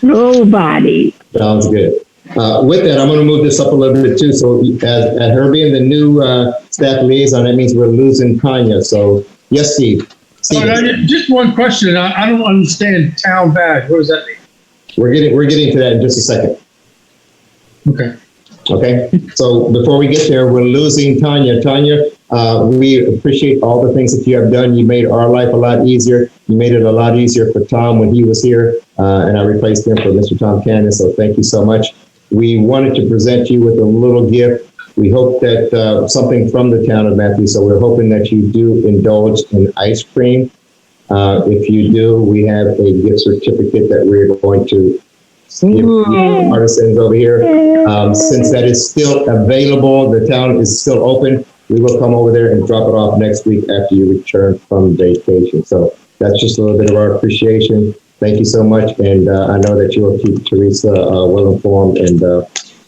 Nobody. Sounds good. With that, I'm going to move this up a little bit too. So as her being the new staff liaison, that means we're losing Tanya. So yes, Steve. Just one question. I don't understand town badge. What does that mean? We're getting to that in just a second. Okay. Okay, so before we get there, we're losing Tanya. Tanya, we appreciate all the things that you have done. You made our life a lot easier. You made it a lot easier for Tom when he was here, and I replaced him for Mr. Tom Cannon, so thank you so much. We wanted to present you with a little gift. We hope that something from the town of Matthews, so we're hoping that you do indulge in ice cream. If you do, we have a gift certificate that we're going to give artisans over here. Since that is still available, the town is still open, we will come over there and drop it off next week after you return from vacation. So that's just a little bit of our appreciation. Thank you so much. And I know that you will keep Teresa well informed, and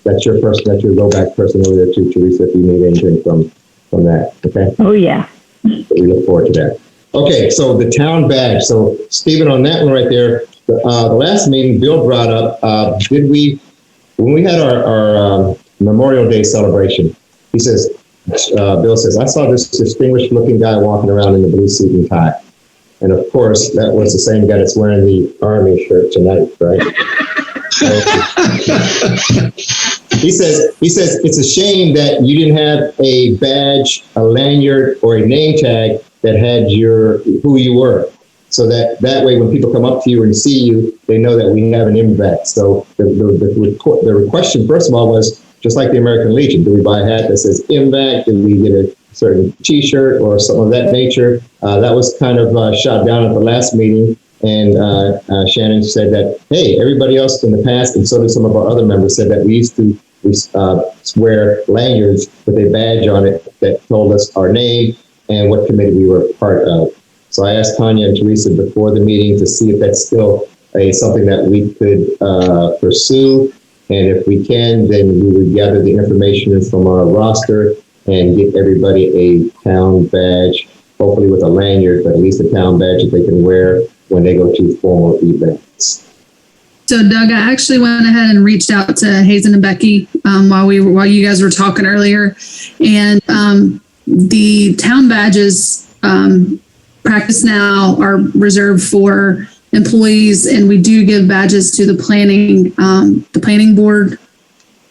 that's your person, that's your go-back person over there too, Teresa, if you need anything from that, okay? Oh, yeah. So we look forward to that. Okay, so the town badge. So Stephen, on that one right there, the last meeting Bill brought up, when we had our Memorial Day celebration, he says, Bill says, I saw this distinguished looking guy walking around in the blue suit and tie. And of course, that was the same guy that's wearing the Army shirt tonight, right? He says, it's a shame that you didn't have a badge, a lanyard, or a name tag that had who you were. So that way, when people come up to you and see you, they know that we have an MVAC. So the question, first of all, was just like the American Legion. Do we buy a hat that says MVAC? Do we get a certain T-shirt or something of that nature? That was kind of shot down at the last meeting. And Shannon said that, hey, everybody else in the past, and so did some of our other members, said that we used to wear lanyards with a badge on it that told us our name and what committee we were part of. So I asked Tanya and Teresa before the meeting to see if that's still something that we could pursue. And if we can, then we would gather the information from our roster and get everybody a town badge, hopefully with a lanyard, but at least a town badge that they can wear when they go to formal events. So Doug, I actually went ahead and reached out to Hazen and Becky while you guys were talking earlier, and the town badges practice now are reserved for employees, and we do give badges to the planning board.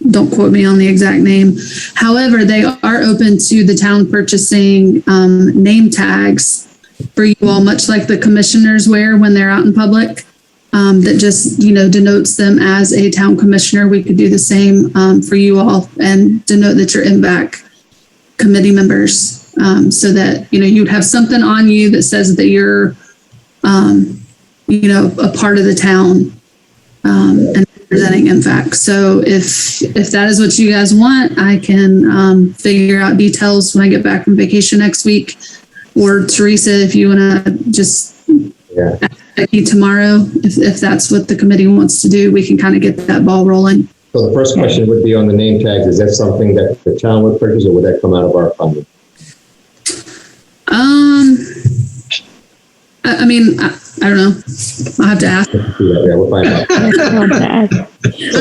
Don't quote me on the exact name. However, they are open to the town purchasing name tags for you all, much like the commissioners wear when they're out in public. That just, denotes them as a town commissioner. We could do the same for you all and denote that you're MVAC committee members, so that, you'd have something on you that says that you're, a part of the town and representing MVAC. So if that is what you guys want, I can figure out details when I get back from vacation next week. Or Teresa, if you want to just ask Becky tomorrow, if that's what the committee wants to do, we can kind of get that ball rolling. So the first question would be on the name tags. Is that something that the town would purchase, or would that come out of our funding? I don't know. I'll have to ask. Yeah, we'll find out. I'm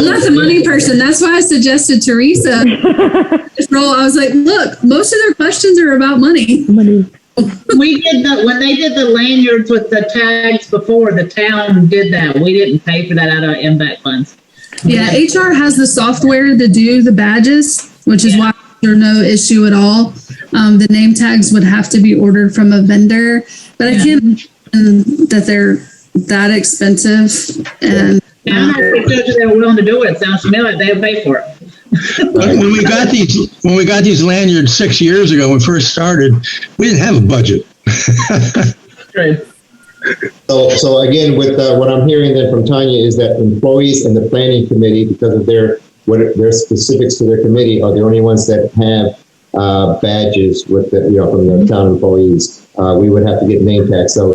not the money person. That's why I suggested Teresa. I was like, look, most of their questions are about money. When they did the lanyards with the tags before, the town did that. We didn't pay for that out of our MVAC funds. Yeah, HR has the software to do the badges, which is why there's no issue at all. The name tags would have to be ordered from a vendor, but I can't imagine that they're that expensive. And I don't think they were willing to do it. It sounds to me like they would pay for it. When we got these lanyards 6 years ago when we first started, we didn't have a budget. Right. So again, with what I'm hearing then from Tanya is that employees and the planning committee, because of their specifics to their committee, are the only ones that have badges with the, from the town employees. We would have to get name tags. So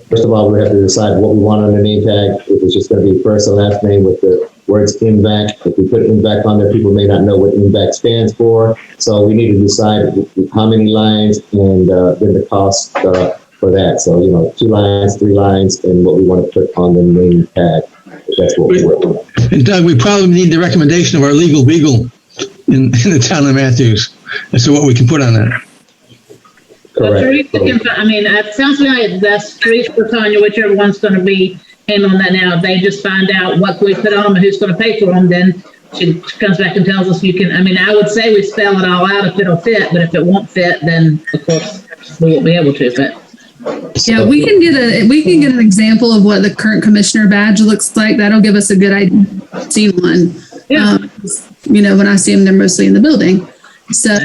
first of all, we have to decide what we want on the name tag. If it's just going to be first and last name with the words MVAC. If we put MVAC on there, people may not know what MVAC stands for. So we need to decide how many lines and then the cost for that. So, 2 lines, 3 lines, and what we want to put on the name tag. That's what we're working on. And Doug, we probably need the recommendation of our legal beagle in the town of Matthews as to what we can put on that. Correct. It sounds like that's Teresa or Tanya, whichever one's going to be handling that now. If they just find out what we put on them and who's going to pay for them, then she comes back and tells us I would say we spell it all out if it'll fit, but if it won't fit, then of course we won't be able to, but. Yeah, we can get an example of what the current commissioner badge looks like. That'll give us a good idea. See one. Yeah. When I see them, they're mostly in the building. So,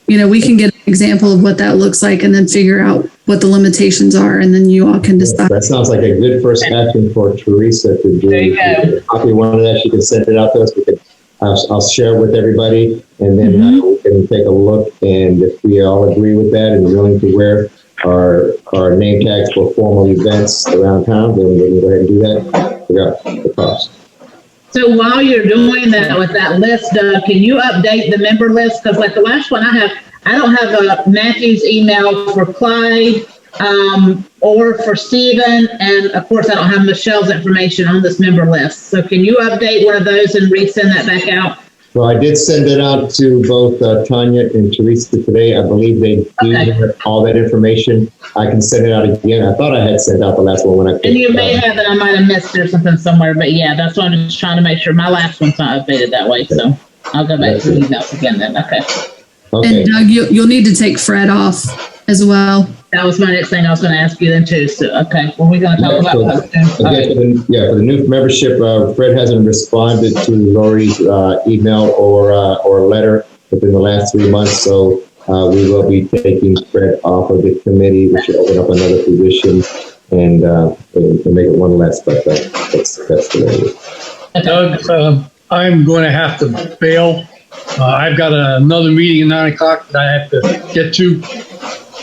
we can get an example of what that looks like and then figure out what the limitations are, and then you all can decide. That sounds like a good first action for Teresa to do. There you go. Copy one of that. She can send it out to us. I'll share it with everybody, and then we can take a look. And if we all agree with that and willing to wear our name tags for formal events around town, then we can go ahead and do that. Figure out the cost. So while you're doing that with that list, Doug, can you update the member list? Because like the last one I don't have Matthew's email for Clyde or for Stephen, and of course I don't have Michelle's information on this member list. So can you update one of those and resend that back out? Well, I did send it out to both Tanya and Teresa today. I believe they do have all that information. I can send it out again. I thought I had sent out the last one when I. And you may have it. I might have missed it or something somewhere. But yeah, that's why I'm just trying to make sure my last one's not updated that way. So I'll go back to the emails again then. Okay. And Doug, you'll need to take Fred off as well. That was my next thing I was going to ask you then too. So okay, well we're going to talk about that. For the new membership, Fred hasn't responded to Lori's email or letter within the last 3 months, so we will be taking Fred off of the committee, which will open up another position and make it one less. But that's the way. Doug, I'm going to have to bail. I've got another meeting at 9 o'clock that I have to get to.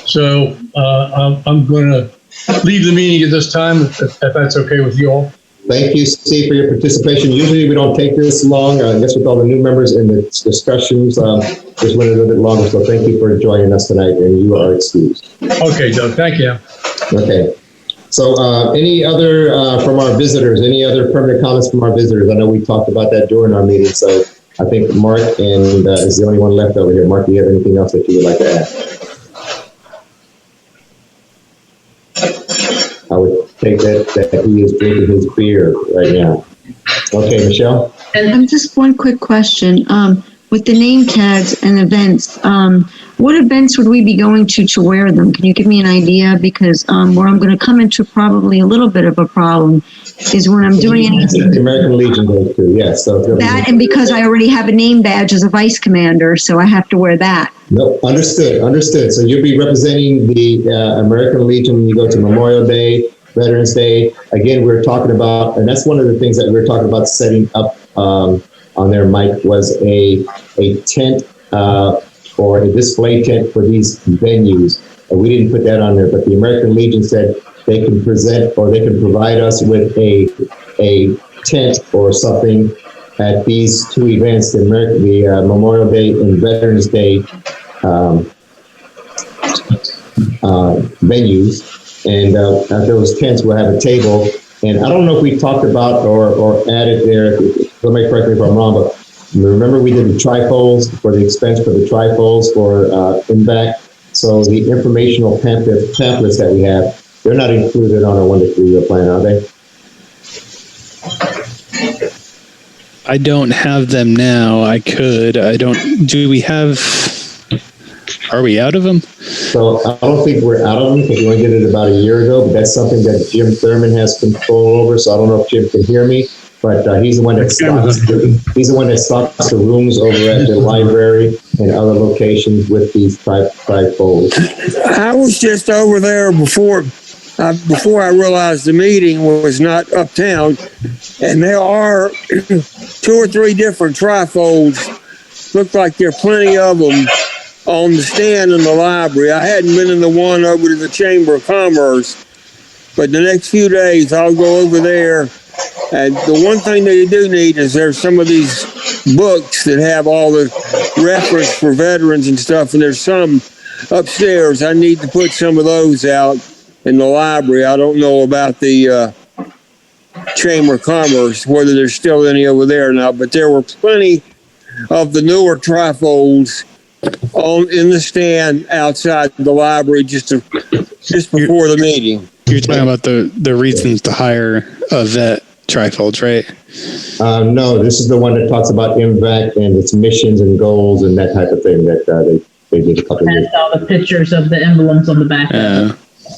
So I'm going to leave the meeting at this time, if that's okay with you all. Thank you, Steve, for your participation. Usually we don't take this long. I guess with all the new members and the discussions, this went a little bit longer. So thank you for joining us tonight, and you are excused. Okay, Doug. Thank you. Okay. So any other from our visitors, any other permanent comments from our visitors? I know we talked about that during our meeting. So I think Mark is the only one left over here. Mark, do you have anything else that you would like to add? I would take that he is drinking his beer right now. Okay, Michelle? And just one quick question. With the name tags and events, what events would we be going to wear them? Can you give me an idea? Because where I'm going to come into probably a little bit of a problem is when I'm doing anything. The American Legion goes to, yes. So that, and because I already have a name badge as a vice commander, so I have to wear that. No, understood. So you'll be representing the American Legion when you go to Memorial Day, Veterans Day. Again, we're talking about, and that's one of the things that we're talking about setting up on there, Mike, was a tent or a display tent for these venues. We didn't put that on there, but the American Legion said they can present or they can provide us with a tent or something at these two events, the Memorial Day and Veterans Day venues. And at those tents, we'll have a table. And I don't know if we talked about or added there, somebody correct me if I'm wrong, but remember we did the trifolds for the expense for the trifolds for IMVAC. So the informational pamphlets that we have, they're not included on our 1 to 3 year plan, are they? I don't have them now. I could. I don't. Do we have? Are we out of them? So I don't think we're out of them because we only did it about a year ago. But that's something that Jim Thurman has control over. So I don't know if Jim can hear me, but he's the one that stocks the rooms over at the library and other locations with these trifolds. I was just over there before I realized the meeting was not uptown, and there are 2 or 3 different trifolds. Look like there are plenty of them on the stand in the library. I hadn't been in the one over to the Chamber of Commerce, but the next few days I'll go over there. And the one thing they do need is there's some of these books that have all the reference for veterans and stuff, and there's some upstairs. I need to put some of those out in the library. I don't know about the Chamber of Commerce, whether there's still any over there or not, but there were plenty of the newer trifolds in the stand outside the library just before the meeting. You're talking about the reasons to hire a vet trifolds, right? No, this is the one that talks about MVAC and its missions and goals and that type of thing that they did a couple of years. That's all the pictures of the emblems on the back.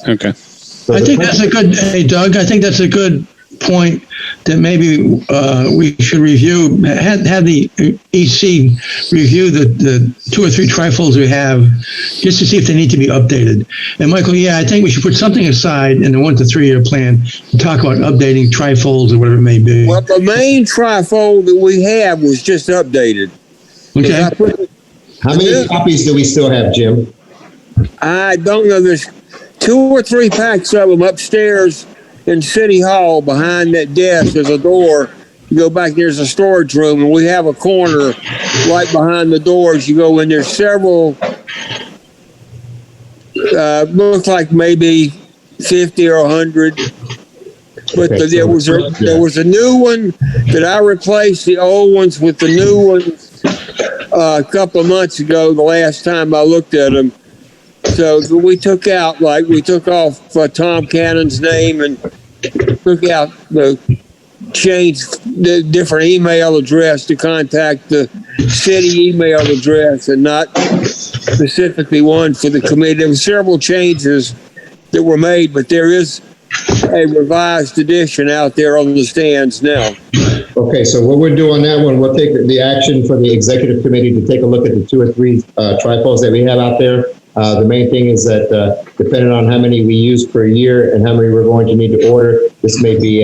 Okay. I think that's a good, hey Doug, I think that's a good point that maybe we should review, have the EC review the 2 or 3 trifolds we have just to see if they need to be updated. And Michael, yeah, I think we should put something aside in the 1 to 3 year plan to talk about updating trifolds or whatever it may be. Well, the main trifold that we have was just updated. Okay. How many copies do we still have, Jim? I don't know. There's 2 or 3 packs of them upstairs in City Hall. Behind that desk, there's a door. You go back, there's a storage room, and we have a corner right behind the doors. You go in, there's several, looks like maybe 50 or 100. But Okay, there was a new one that I replaced the old ones with the new ones a couple of months ago, the last time I looked at them. So we took off Tom Cannon's name and took out changed the different email address to contact the city email address and not specifically one for the committee. There were several changes that were made, but there is a revised edition out there on the stands now. Okay, so what we'll do on that one, we'll take the action for the executive committee to take a look at the 2 or 3 trifolds that we have out there. The main thing is that depending on how many we use per year and how many we're going to need to order, this may be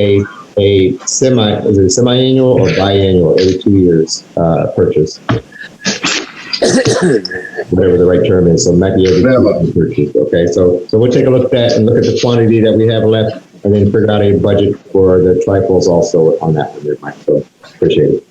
a semi-annual or biannual, every 2 years purchase. Whatever the right term is, so it might be every 2 years purchase. Okay, so we'll take a look at that and look at the quantity that we have left, and then figure out a budget for the trifolds also on that one there, Mike. So appreciate it.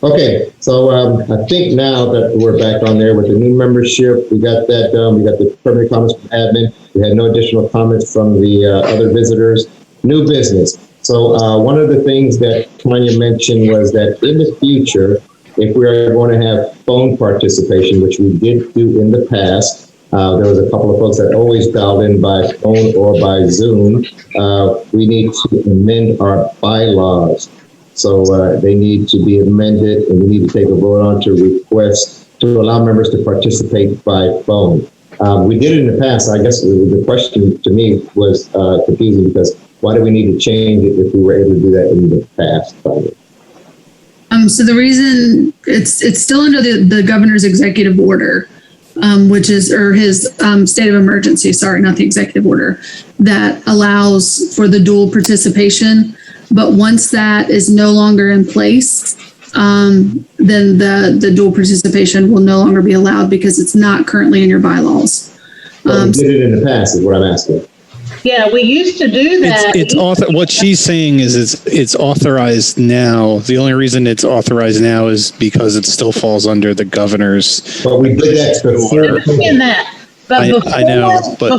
Okay, so I think now that we're back on there with the new membership, we got that done. We got the permanent comments from admin. We had no additional comments from the other visitors. New business. So one of the things that Tanya mentioned was that in the future, if we are going to have phone participation, which we did do in the past, there was a couple of folks that always dialed in by phone or by Zoom. We need to amend our bylaws. So they need to be amended, and we need to take a vote on to request to allow members to participate by phone. We did it in the past. I guess the question to me was confusing because why do we need to change it if we were able to do that in the past? So the reason it's still under the governor's executive order, which is, or his state of emergency, sorry, not the executive order, that allows for the dual participation. But once that is no longer in place, then the dual participation will no longer be allowed because it's not currently in your bylaws. We did it in the past is what I'm asking. Yeah, we used to do that. What she's saying is it's authorized now. The only reason it's authorized now is because it still falls under the governor's. But we did that before. I understand that. But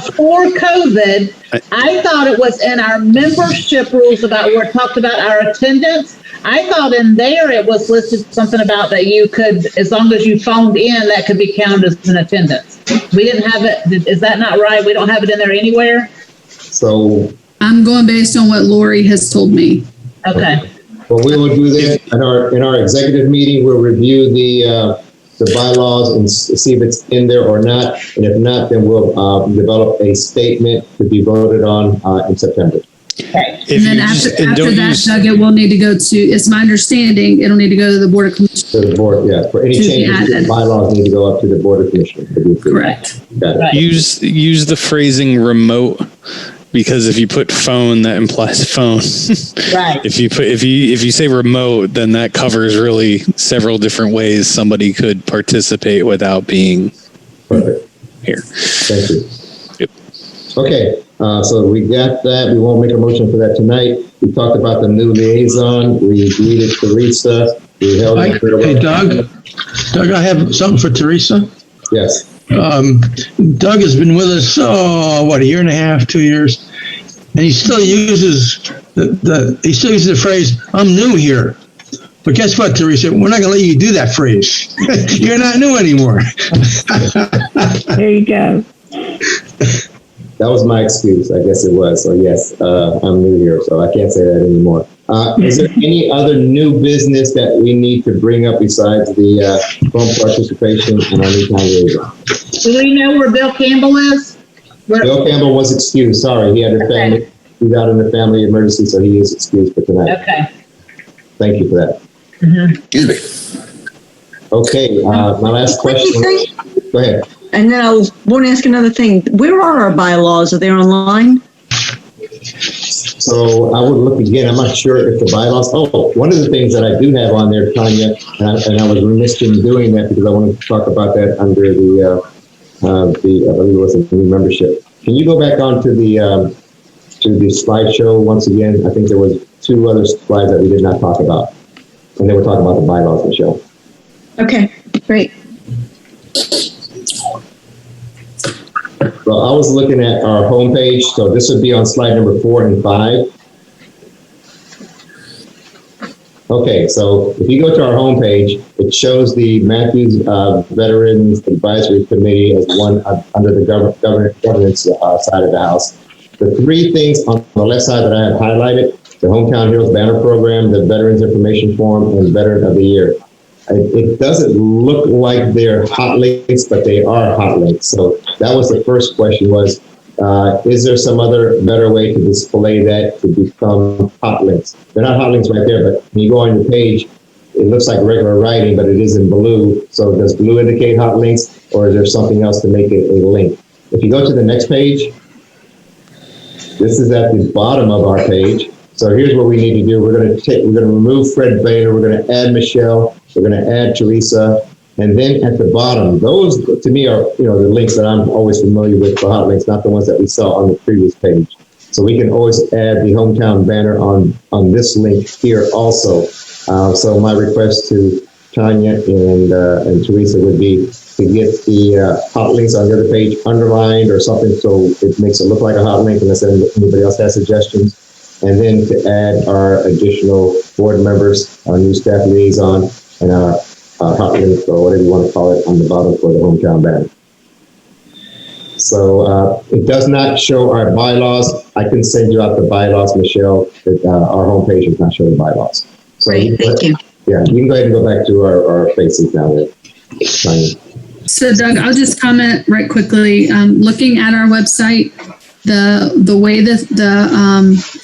before COVID, I thought it was in our membership rules about where it talked about our attendance. I thought in there it was listed something about that you could, as long as you phoned in, that could be counted as an attendance. We didn't have it. Is that not right? We don't have it in there anywhere? So I'm going based on what Lori has told me. Okay. Well, we will do that in our executive meeting. We'll review the bylaws and see if it's in there or not. And if not, then we'll develop a statement to be voted on in September. Okay. And then after that, Doug, it will need to go to, it's my understanding, it'll need to go to the Board of Commissioners. To the board, yeah. For any changes to the bylaws need to go up to the Board of Commissioners. Correct. Got it. Use the phrasing remote, because if you put phone, that implies phone. Right. If you say remote, then that covers really several different ways somebody could participate without being Perfect. here. Thank you. Yep. Okay, so we got that. We won't make a motion for that tonight. We talked about the new liaison. We greeted Teresa. We held. Hey, Doug, I have something for Teresa. Yes. Doug has been with us, a year and a half, 2 years, and he still uses the phrase, "I'm new here." But guess what, Teresa? We're not going to let you do that phrase. You're not new anymore. There you go. That was my excuse. I guess it was. So yes, I'm new here, so I can't say that anymore. Is there any other new business that we need to bring up besides the phone participation and our new town liaison? Do we know where Bill Campbell is? Bill Campbell was excused. Sorry, he had a family. He's out in a family emergency, so he is excused for tonight. Okay. Thank you for that. Excuse me. Okay, my last question. Go ahead. And then I want to ask another thing. Where are our bylaws? Are they online? So I would look again. I'm not sure if the bylaws. Oh, one of the things that I do have on there, Tanya, and I was remiss in doing that because I wanted to talk about that under the I believe it was a new membership. Can you go back on to the slideshow once again? I think there was 2 other slides that we did not talk about, and they were talking about the bylaws, Michelle. Okay, great. Well, I was looking at our homepage, so this would be on slide number 4 and 5. Okay, so if you go to our homepage, it shows the Matthews Veterans Advisory Committee as one under the governance side of the house. The 3 things on the left side that I have highlighted, the Hometown Heroes Banner Program, the Veterans Information Forum, and Veteran of the Year. It doesn't look like they're hot links, but they are hot links. So that was the first question was, is there some other better way to display that to become hot links? They're not hot links right there, but when you go on your page, it looks like regular writing, but it is in blue. So does blue indicate hot links, or is there something else to make it a link? If you go to the next page, this is at the bottom of our page. So here's what we need to do. We're going to remove Fred Bader. We're going to add Michelle. We're going to add Teresa. And then at the bottom, those to me are, the links that I'm always familiar with for hot links, not the ones that we saw on the previous page. So we can always add the hometown banner on this link here also. So my request to Tanya and Teresa would be to get the hot links on the other page underlined or something so it makes it look like a hot link unless anybody else has suggestions. And then to add our additional board members, our new staff liaison, and our hot link or whatever you want to call it on the bottom for the hometown banner. So it does not show our bylaws. I can send you out the bylaws, Michelle. Our homepage does not show the bylaws. So Great, thank you. Yeah, you can go ahead and go back to our faces now there. So Doug, I'll just comment right quickly. Looking at our website, the way that the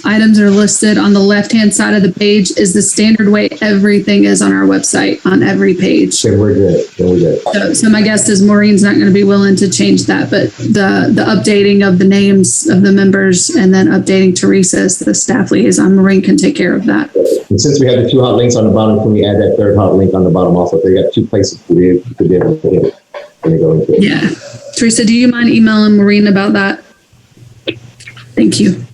items are listed on the left-hand side of the page is the standard way everything is on our website on every page. Then we're good. So my guess is Maureen's not going to be willing to change that, but the updating of the names of the members and then updating Teresa as the staff liaison, Maureen can take care of that. And since we have the 2 hot links on the bottom, can we add that 3rd hot link on the bottom also? They got 2 places to be able to hit it when they go into it. Yeah. Teresa, do you mind emailing Maureen about that? Thank you.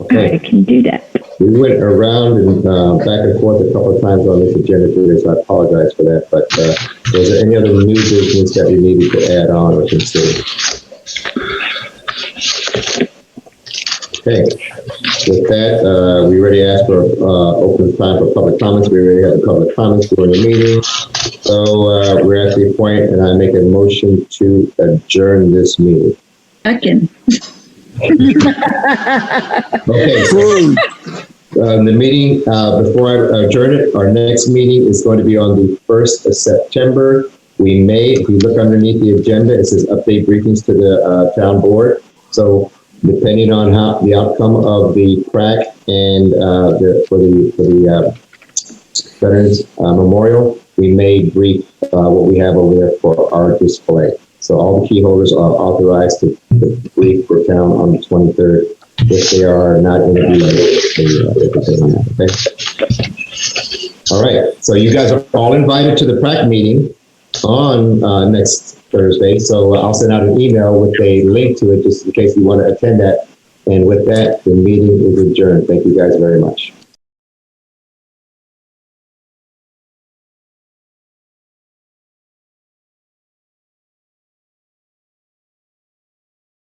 Okay. I can do that. We went around and back and forth a couple of times on this agenda today, so I apologize for that. But was there any other new business that we needed to add on or consider? Okay. With that, we already asked for open time for public comments. We already had the public comments during the meeting. So we're at the point, and I make a motion to adjourn this meeting. Second. Okay. So, the meeting, before I adjourn it, our next meeting is going to be on the 1st of September. We may, if you look underneath the agenda, it says update briefings to the town board. So depending on how the outcome of the PrAC and for the Veterans Memorial, we may brief what we have over there for our display. So all the key holders are authorized to brief for town on the 23rd if they are not interviewed. Okay. All right. So you guys are all invited to the PrAC meeting on next Thursday. So I'll send out an email with a link to it just in case you want to attend that. And with that, the meeting is adjourned. Thank you guys very much.